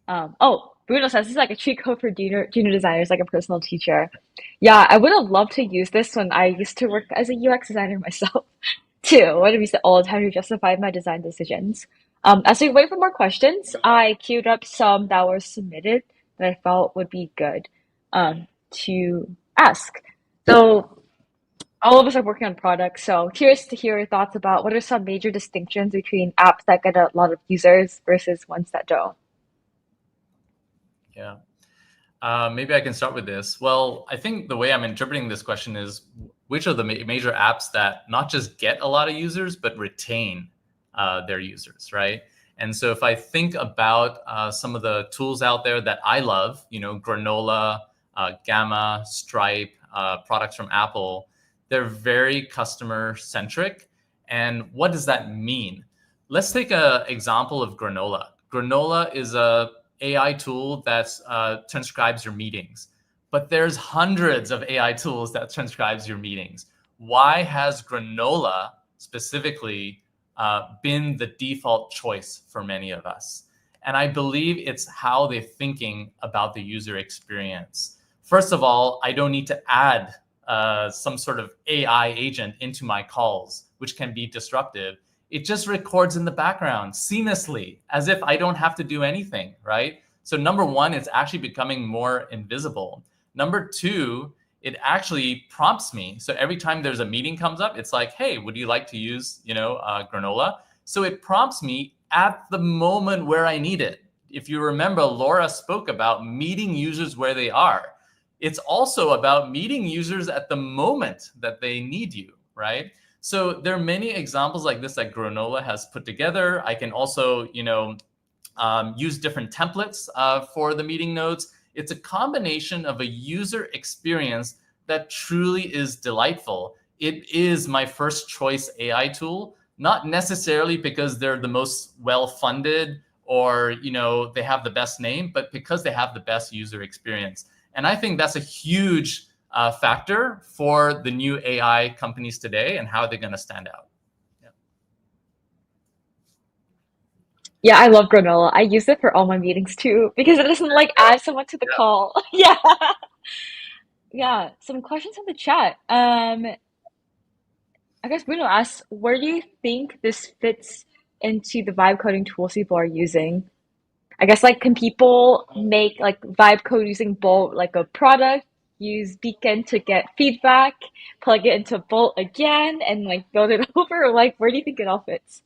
Oh, Bruno says this is like a cheat code for junior designers, like a personal teacher. Yeah, I would have loved to use this when I used to work as a UX designer myself too. What use it all the time to justify my design decisions. As we wait for more questions, I queued up some that were submitted that I felt would be good to ask. So all of us are working on products, so curious to hear your thoughts about what are some major distinctions between apps that get a lot of users versus ones that don't. Yeah. Maybe I can start with this. Well, I think the way I'm interpreting this question is which are the major apps that not just get a lot of users, but retain their users, right? And so if I think about some of the tools out there that I love, Granola, Gamma, Stripe, products from Apple, they're very customer centric. And what does that mean? Let's take an example of Granola. Granola is a AI tool that transcribes your meetings, but there's hundreds of AI tools that transcribes your meetings. Why has Granola specifically been the default choice for many of us? And I believe it's how they're thinking about the user experience. First of all, I don't need to add some sort of AI agent into my calls, which can be disruptive. It just records in the background seamlessly, as if I don't have to do anything, right? So number one, it's actually becoming more invisible. Number two, it actually prompts me. So every time there's a meeting comes up, it's like, hey, would you like to use, Granola? So it prompts me at the moment where I need it. If you remember, Laura spoke about meeting users where they are. It's also about meeting users at the moment that they need you, right? So there are many examples like this that Granola has put together. I can also, use different templates for the meeting notes. It's a combination of a user experience that truly is delightful. It is my first choice AI tool, not necessarily because they're the most well-funded or, they have the best name, but because they have the best user experience. And I think that's a huge factor for the new AI companies today and how they're going to stand out. Yeah, I love Granola. I use it for all my meetings too because it doesn't like add someone to the call. Yeah. Yeah. Some questions in the chat. I guess Bruno asks, where do you think this fits into the vibe coding tools people are using? I guess like can people make like vibe code using Bolt like a product, use Beacon to get feedback, plug it into Bolt again and like build it over? Or like where do you think it all fits?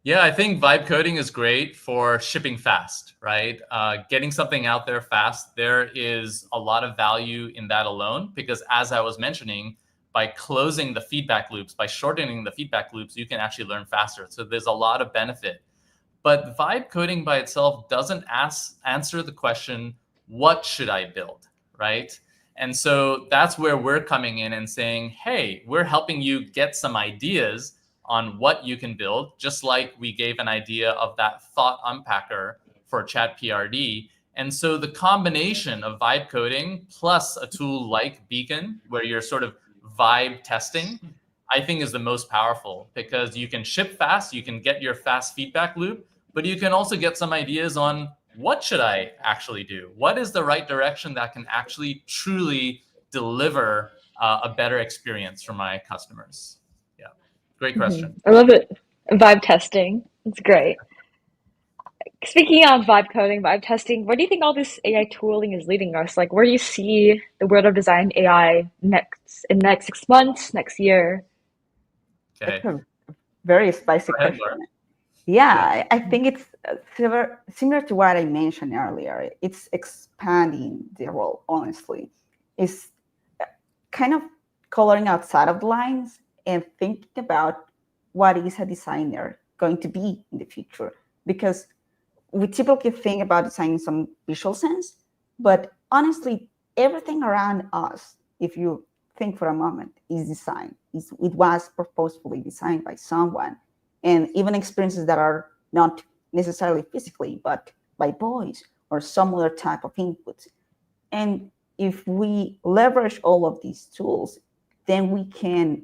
Yeah, I think vibe coding is great for shipping fast, right? Getting something out there fast. There is a lot of value in that alone because as I was mentioning, by closing the feedback loops, by shortening the feedback loops, you can actually learn faster. So there's a lot of benefit. But vibe coding by itself doesn't answer the question, what should I build, right? And so that's where we're coming in and saying, hey, we're helping you get some ideas on what you can build, just like we gave an idea of that thought unpacker for Chat PRD. And so the combination of vibe coding plus a tool like Beacon, where you're sort of vibe testing, I think is the most powerful because you can ship fast, you can get your fast feedback loop, but you can also get some ideas on what should I actually do? What is the right direction that can actually truly deliver a better experience for my customers? Yeah, great question. I love it. Vibe testing. It's great. Speaking of vibe coding, vibe testing, where do you think all this AI tooling is leading us? Like, where do you see the world of design AI in next 6 months, next year? Okay. That's a very spicy Go ahead, question. Laura. Yeah, I think it's similar to what I mentioned earlier. It's expanding the role, honestly. It's kind of coloring outside of the lines and thinking about what is a designer going to be in the future. Because we typically think about design in some visual sense, but honestly, everything around us, if you think for a moment, is design. It was purposefully designed by someone. And even experiences that are not necessarily physically, but by voice or some other type of input. And if we leverage all of these tools, then we can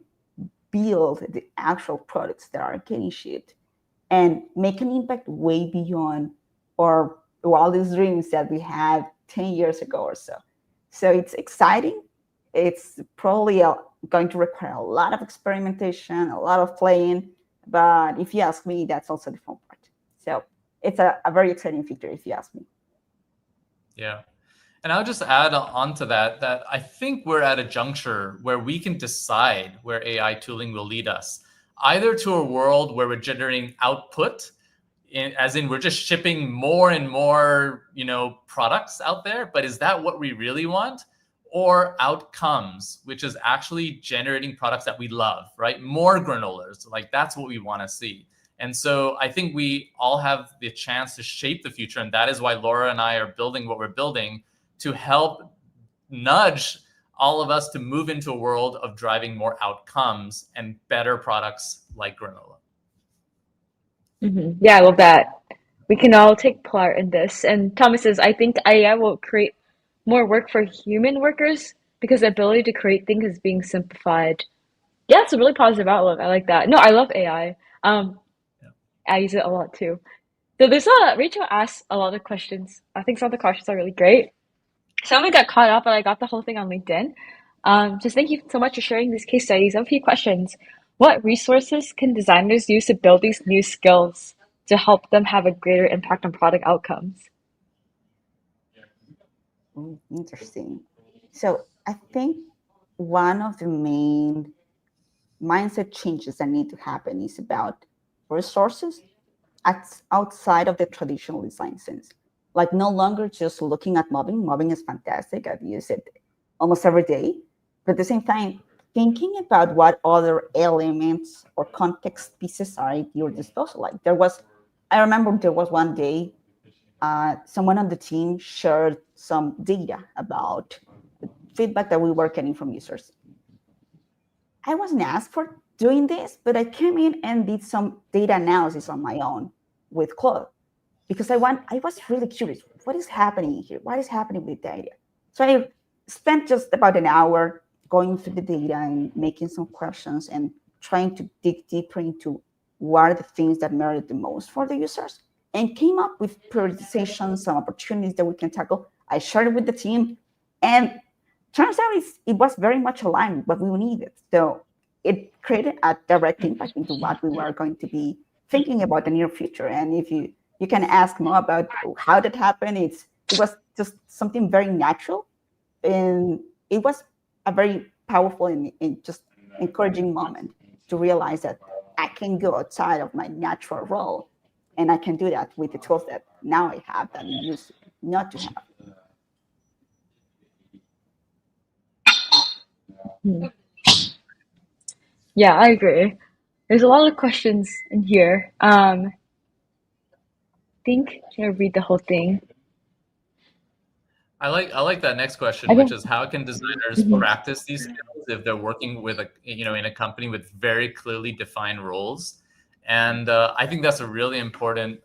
build the actual products that are getting shipped and make an impact way beyond our wildest dreams that we had 10 years ago or so. So it's exciting. It's probably going to require a lot of experimentation, a lot of playing. But if you ask me, that's also the fun part. So it's a very exciting feature if you ask me. Yeah. And I'll just add on to that I think we're at a juncture where we can decide where AI tooling will lead us, either to a world where we're generating output, as in we're just shipping more and more, products out there. But is that what we really want? Or outcomes, which is actually generating products that we love, right? More granolas, like that's what we want to see. And so I think we all have the chance to shape the future. And that is why Laura and I are building what we're building to help nudge all of us to move into a world of driving more outcomes and better products like granola. Yeah, I love that. We can all take part in this. And Thomas says, I think AI will create more work for human workers because the ability to create things is being simplified. Yeah, it's a really positive outlook. I like that. No, I love AI. I use it a lot too. So there's Rachel asked a lot of questions. I think some of the questions are really great. Some of it got caught up, but I got the whole thing on LinkedIn. Just thank you so much for sharing these case studies. I have a few questions. What resources can designers use to build these new skills to help them have a greater impact on product outcomes? Interesting. So I think one of the main mindset changes that need to happen is about resources outside of the traditional design sense. Like no longer just looking at mobbing. Mobbing is fantastic. I've used it almost every day. But at the same time, thinking about what other elements or context pieces are at your disposal. Like I remember there was one day someone on the team shared some data about the feedback that we were getting from users. I wasn't asked for doing this, but I came in and did some data analysis on my own with Claude because I was really curious. What is happening here? What is happening with data? So I spent just about an hour going through the data and making some questions and trying to dig deeper into what are the things that matter the most for the users, and came up with prioritization, some opportunities that we can tackle. I shared it with the team, and turns out it was very much aligned with what we needed. So it created a direct impact into what we were going to be thinking about the near future. And if you can ask more about how that happened, it was just something very natural, and it was a very powerful and just encouraging moment to realize that I can go outside of my natural role, and I can do that with the tools that now I have that I used not to have. Hmm. Yeah, I agree. There's a lot of questions in here. I think can I read the whole thing? I like that next question, I which don't. is how can designers Mhm. practice these skills if they're working with in a company with very clearly defined roles? And I think that's a really important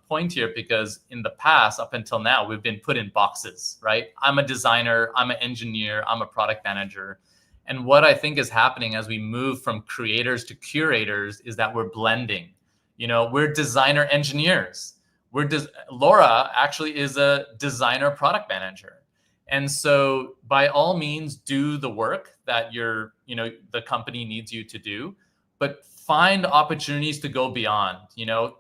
point here, because in the past, up until now, we've been put in boxes, right? I'm a designer, I'm an engineer, I'm a product manager. And what I think is happening as we move from creators to curators is that we're blending. We're designer engineers. Laura actually is a designer product manager. And so by all means, do the work that the company needs you to do, but find opportunities to go beyond.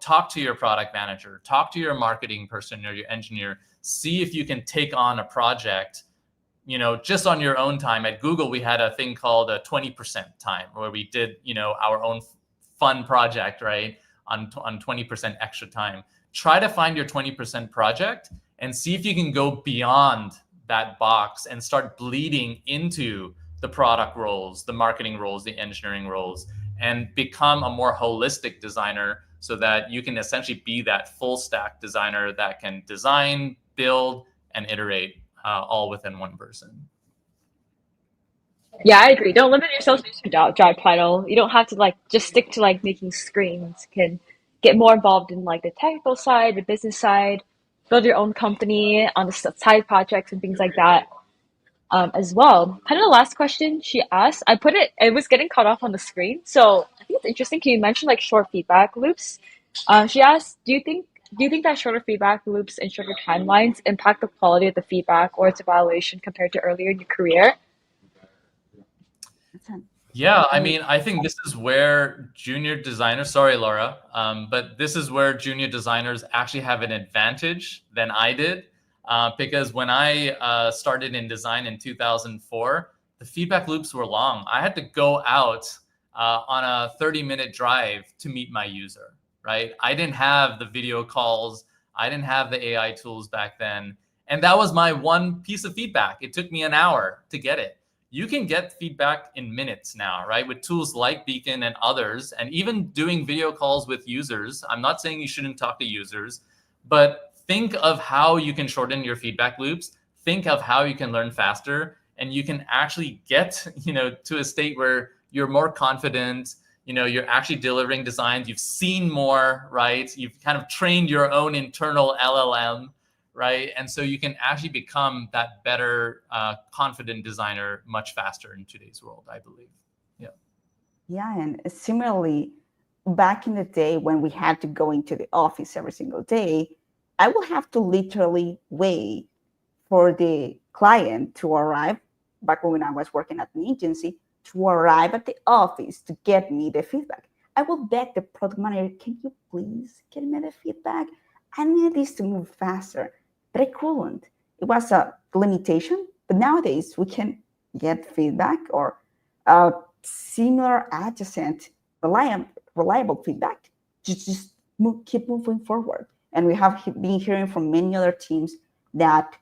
Talk to your product manager, talk to your marketing person or your engineer, see if you can take on a project, just on your own time. At Google, we had a thing called a 20% time, where we did, our own fun project, right? On 20% extra time. Try to find your 20% project and see if you can go beyond that box and start bleeding into the product roles, the marketing roles, the engineering roles, and become a more holistic designer, so that you can essentially be that full stack designer that can design, build, and iterate all within one person. Yeah, I agree. Don't limit yourself to your job title. You don't have to just stick to making screens. You can get more involved in the technical side, the business side, build your own company on the side projects and things like that. As well. Kind of the last question she asked, it was getting cut off on the screen. So I think it's interesting. Can you mention short feedback loops? She asked, do you think that shorter feedback loops and shorter timelines impact the quality of the feedback or its evaluation compared to earlier in your career? Yeah, I mean, I think this is where junior designers, sorry, Laura, but this is where junior designers actually have an advantage than I did. Because when I started in design in 2004, the feedback loops were long. I had to go out on a 30-minute drive to meet my user, right? I didn't have the video calls. I didn't have the AI tools back then. And that was my one piece of feedback. It took me an hour to get it. You can get feedback in minutes now, right? With tools like Beacon and others, and even doing video calls with users. I'm not saying you shouldn't talk to users, but think of how you can shorten your feedback loops. Think of how you can learn faster, and you can actually get, to a state where you're more confident, you're actually delivering designs. You've seen more, right? You've kind of trained your own internal LLM, right? And so you can actually become that better, confident designer much faster in today's world, I believe. Yeah. Yeah, and similarly, back in the day when we had to go into the office every single day, I will have to literally wait for the client to arrive, back when I was working at an agency, to arrive at the office to get me the feedback. I will beg the product manager, can you please get me the feedback? I need this to move faster, but I couldn't. It was a limitation, but nowadays we can get feedback or similar adjacent reliable feedback to just keep moving forward. And we have been hearing from many other teams that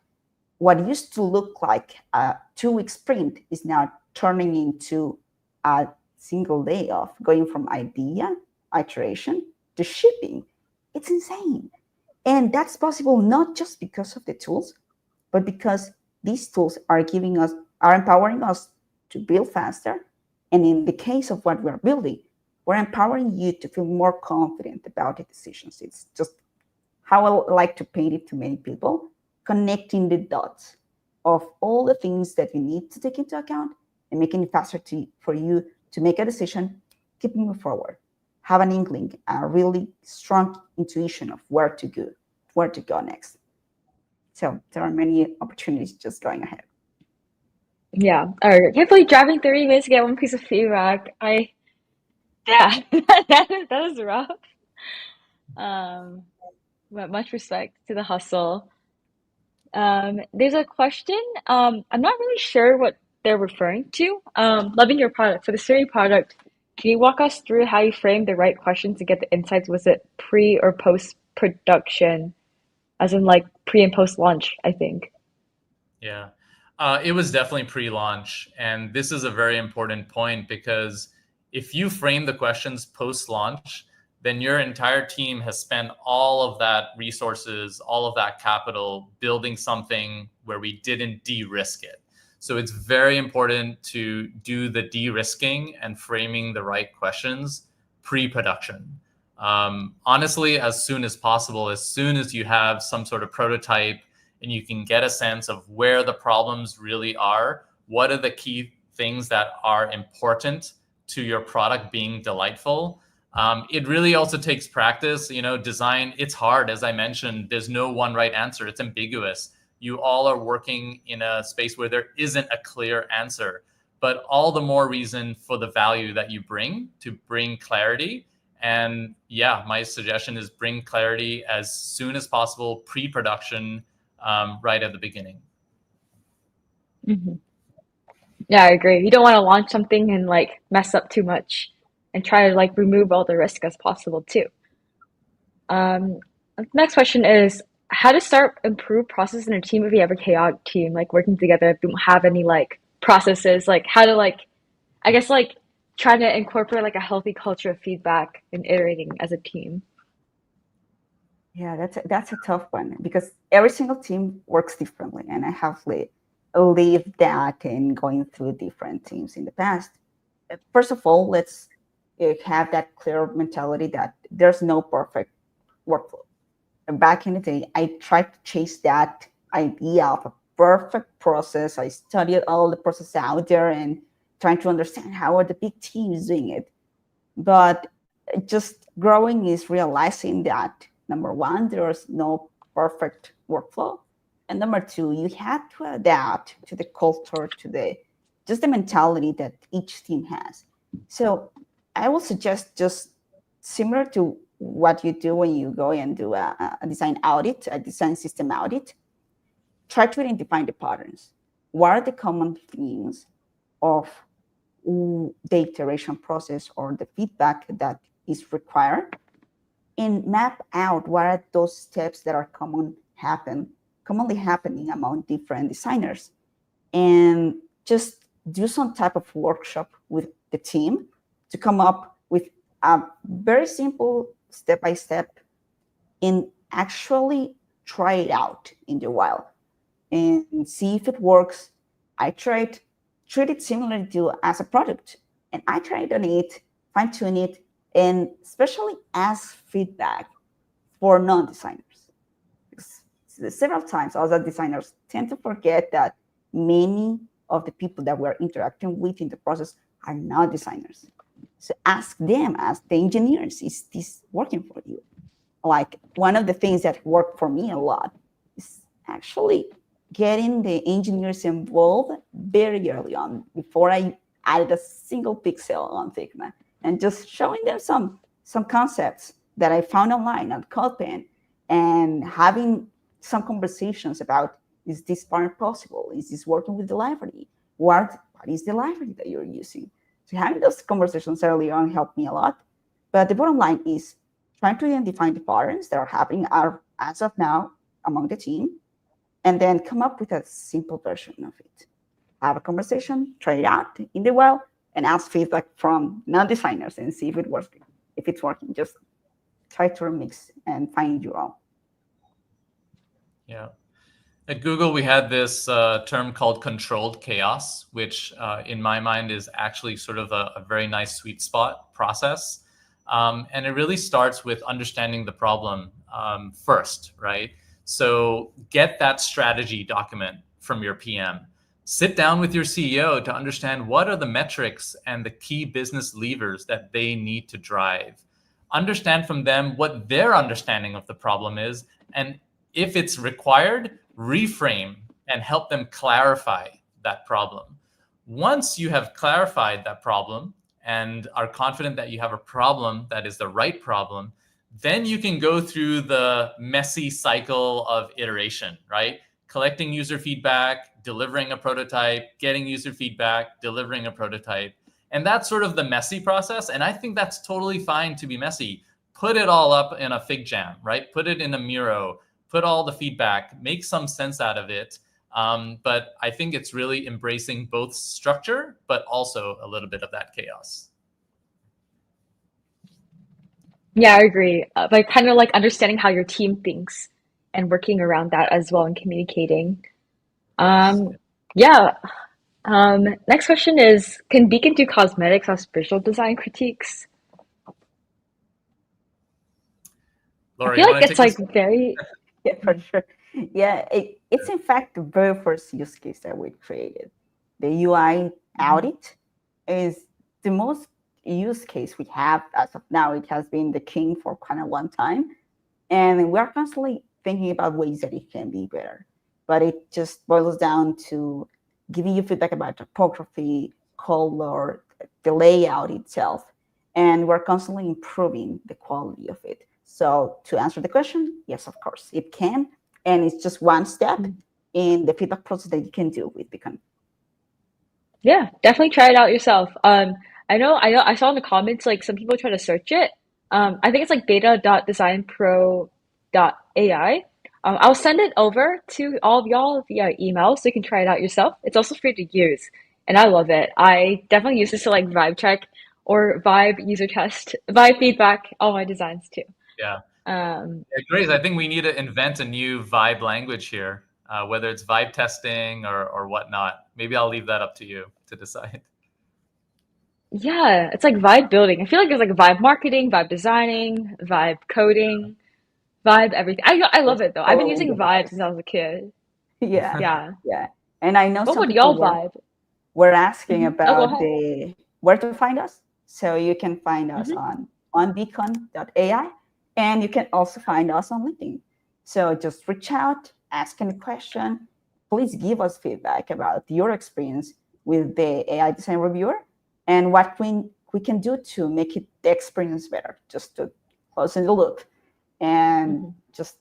what used to look like a 2-week sprint is now turning into a single day of going from idea, iteration, to shipping. It's insane. And that's possible not just because of the tools, but because these tools are empowering us to build faster. And in the case of what we're building, we're empowering you to feel more confident about the decisions. It's just how I like to paint it to many people, connecting the dots of all the things that you need to take into account and making it faster for you to make a decision, keep moving forward, have an inkling, a really strong intuition of where to go next. So there are many opportunities just going ahead. Yeah. I can't believe driving 30 minutes to get one piece of feedback. Yeah, that is rough. But much respect to the hustle. There's a question. I'm not really sure what they're referring to. Loving your product. For the Siri product, can you walk us through how you framed the right questions to get the insights? Was it pre or post production? As in like pre and post launch, I think. Yeah, it was definitely pre-launch. And this is a very important point because if you frame the questions post-launch, then your entire team has spent all of that resources, all of that capital building something where we didn't de-risk it. So it's very important to do the de-risking and framing the right questions pre-production. Honestly, as soon as possible, as soon as you have some sort of prototype and you can get a sense of where the problems really are, what are the key things that are important to your product being delightful. It really also takes practice. Design, it's hard. As I mentioned, there's no one right answer. It's ambiguous. You all are working in a space where there isn't a clear answer, but all the more reason for the value that you bring to bring clarity. And yeah, my suggestion is bring clarity as soon as possible, pre-production, right at the beginning. Mm-hmm. Yeah, I agree. You don't want to launch something and like mess up too much and try to like remove all the risk as possible too. Um, Next question is how to start improve process in a team if you have a chaotic team, like working together, don't have any like processes, like how to like, I guess like trying to incorporate like a healthy culture of feedback and iterating as a team. Yeah, that's a tough one because every single team works differently, and I have lived that and going through different teams in the past. First of all, let's have that clear mentality that there's no perfect workflow. Back in the day, I tried to chase that idea of a perfect process. I studied all the processes out there and trying to understand how are the big teams doing it. But just growing is realizing that number one, there's no perfect workflow. And number two, you have to adapt to the culture, to the mentality that each team has. So I will suggest just similar to what you do when you go and do a design audit, a design system audit, try to identify the patterns. What are the common themes of the iteration process or the feedback that is required, and map out what are those steps that are commonly happening among different designers, and just do some type of workshop with the team to come up with a very simple step-by-step and actually try it out in the wild and see if it works. I treat it similarly to as a product, and I tried on it fine-tune it, and especially ask feedback for non-designers. Several times, other designers tend to forget that many of the people that we're interacting with in the process are not designers. So ask them, ask the engineers, is this working for you? Like one of the things that worked for me a lot is actually getting the engineers involved very early on, before I added a single pixel on Figma, and just showing them some concepts that I found online on CodePen, and having some conversations about, is this part possible? Is this working with the library? What is the library that you're using? So having those conversations early on helped me a lot. But the bottom line is trying to identify the patterns that are happening as of now among the team, and then come up with a simple version of it. Have a conversation, try it out in the wild, and ask feedback from non-designers and see if it works. If it's working, just try to remix and find your own. Yeah. At Google, we had this term called controlled chaos, which in my mind is actually sort of a very nice sweet spot process. And it really starts with understanding the problem first, right? So get that strategy document from your PM. Sit down with your CEO to understand what are the metrics and the key business levers that they need to drive. Understand from them what their understanding of the problem is, and if it's required, reframe and help them clarify that problem. Once you have clarified that problem and are confident that you have a problem that is the right problem, then you can go through the messy cycle of iteration, right? Collecting user feedback, delivering a prototype, getting user feedback, delivering a prototype. And that's sort of the messy process. And I think that's totally fine to be messy. Put it all up in a Fig Jam, right? Put it in a Miro, put all the feedback, make some sense out of it. But I think it's really embracing both structure, but also a little bit of that chaos. Yeah, I agree. But kind of like understanding how your team thinks and working around that as well and communicating. Yeah. Next question is, can Beacon do cosmetics as visual design critiques? Laura, I you feel want like to it's take like very, Yeah, for sure. Yeah, it's in fact the very first use case that we created. The UI audit is the most use case we have as of now. It has been the king for quite a long time. And we're constantly thinking about ways that it can be better. But it just boils down to giving you feedback about topography, color, the layout itself. And we're constantly improving the quality of it. So to answer the question, yes, of course, it can. And it's just one step in the feedback process that you can do with Beacon. yeah, definitely try it out yourself. I saw in the comments like some people try to search it. I think it's like beta.designpro.ai. I'll send it over to all of y'all via email so you can try it out yourself. It's also free to use, and I love it. I definitely use this to like vibe check or vibe user test, vibe feedback all my designs too. Yeah. Um, Grace, I think we need to invent a new vibe language here, whether it's vibe testing or whatnot. Maybe I'll leave that up to you to decide. yeah, it's like vibe building. I feel like there's like vibe marketing, vibe designing, vibe coding, vibe everything. I love it though. I've been Following the using vibe since vibes. I was a kid. Yeah, Yeah. yeah. And I know What some would people y'all vibe? were asking Oh, go about ahead. where to find us. So you can find us on beacon.ai, and you can also find us on LinkedIn. So just reach out, ask any question. Please give us feedback about your experience with the AI design reviewer and what we can do to make it the experience better, just to close in the loop and just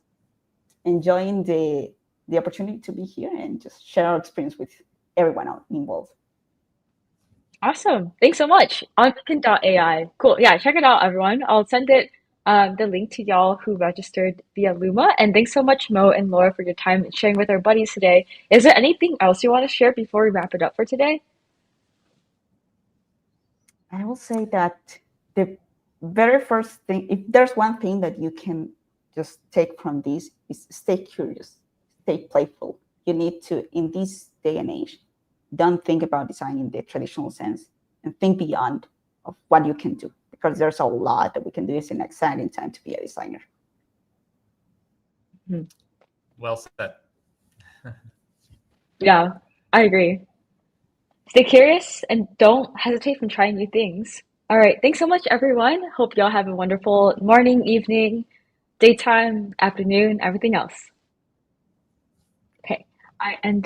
enjoying the opportunity to be here and just share our experience with everyone involved. Awesome. Thanks so much. On Beacon.ai. Cool. Yeah, check it out, everyone. I'll send it the link to y'all who registered via Luma. And thanks so much, Mo and Laura, for your time sharing with our buddies today. Is there anything else you want to share before we wrap it up for today? I will say that the very first thing, if there's one thing that you can just take from this, is stay curious, stay playful. You need to, in this day and age, don't think about design in the traditional sense and think beyond of what you can do. because there's a lot that we can do. It's an exciting time to be a designer. Well said. Yeah, I agree. Stay curious and don't hesitate from trying new things. All right, thanks so much, everyone. Hope y'all have a wonderful morning, evening, daytime, afternoon, everything else. Okay, I end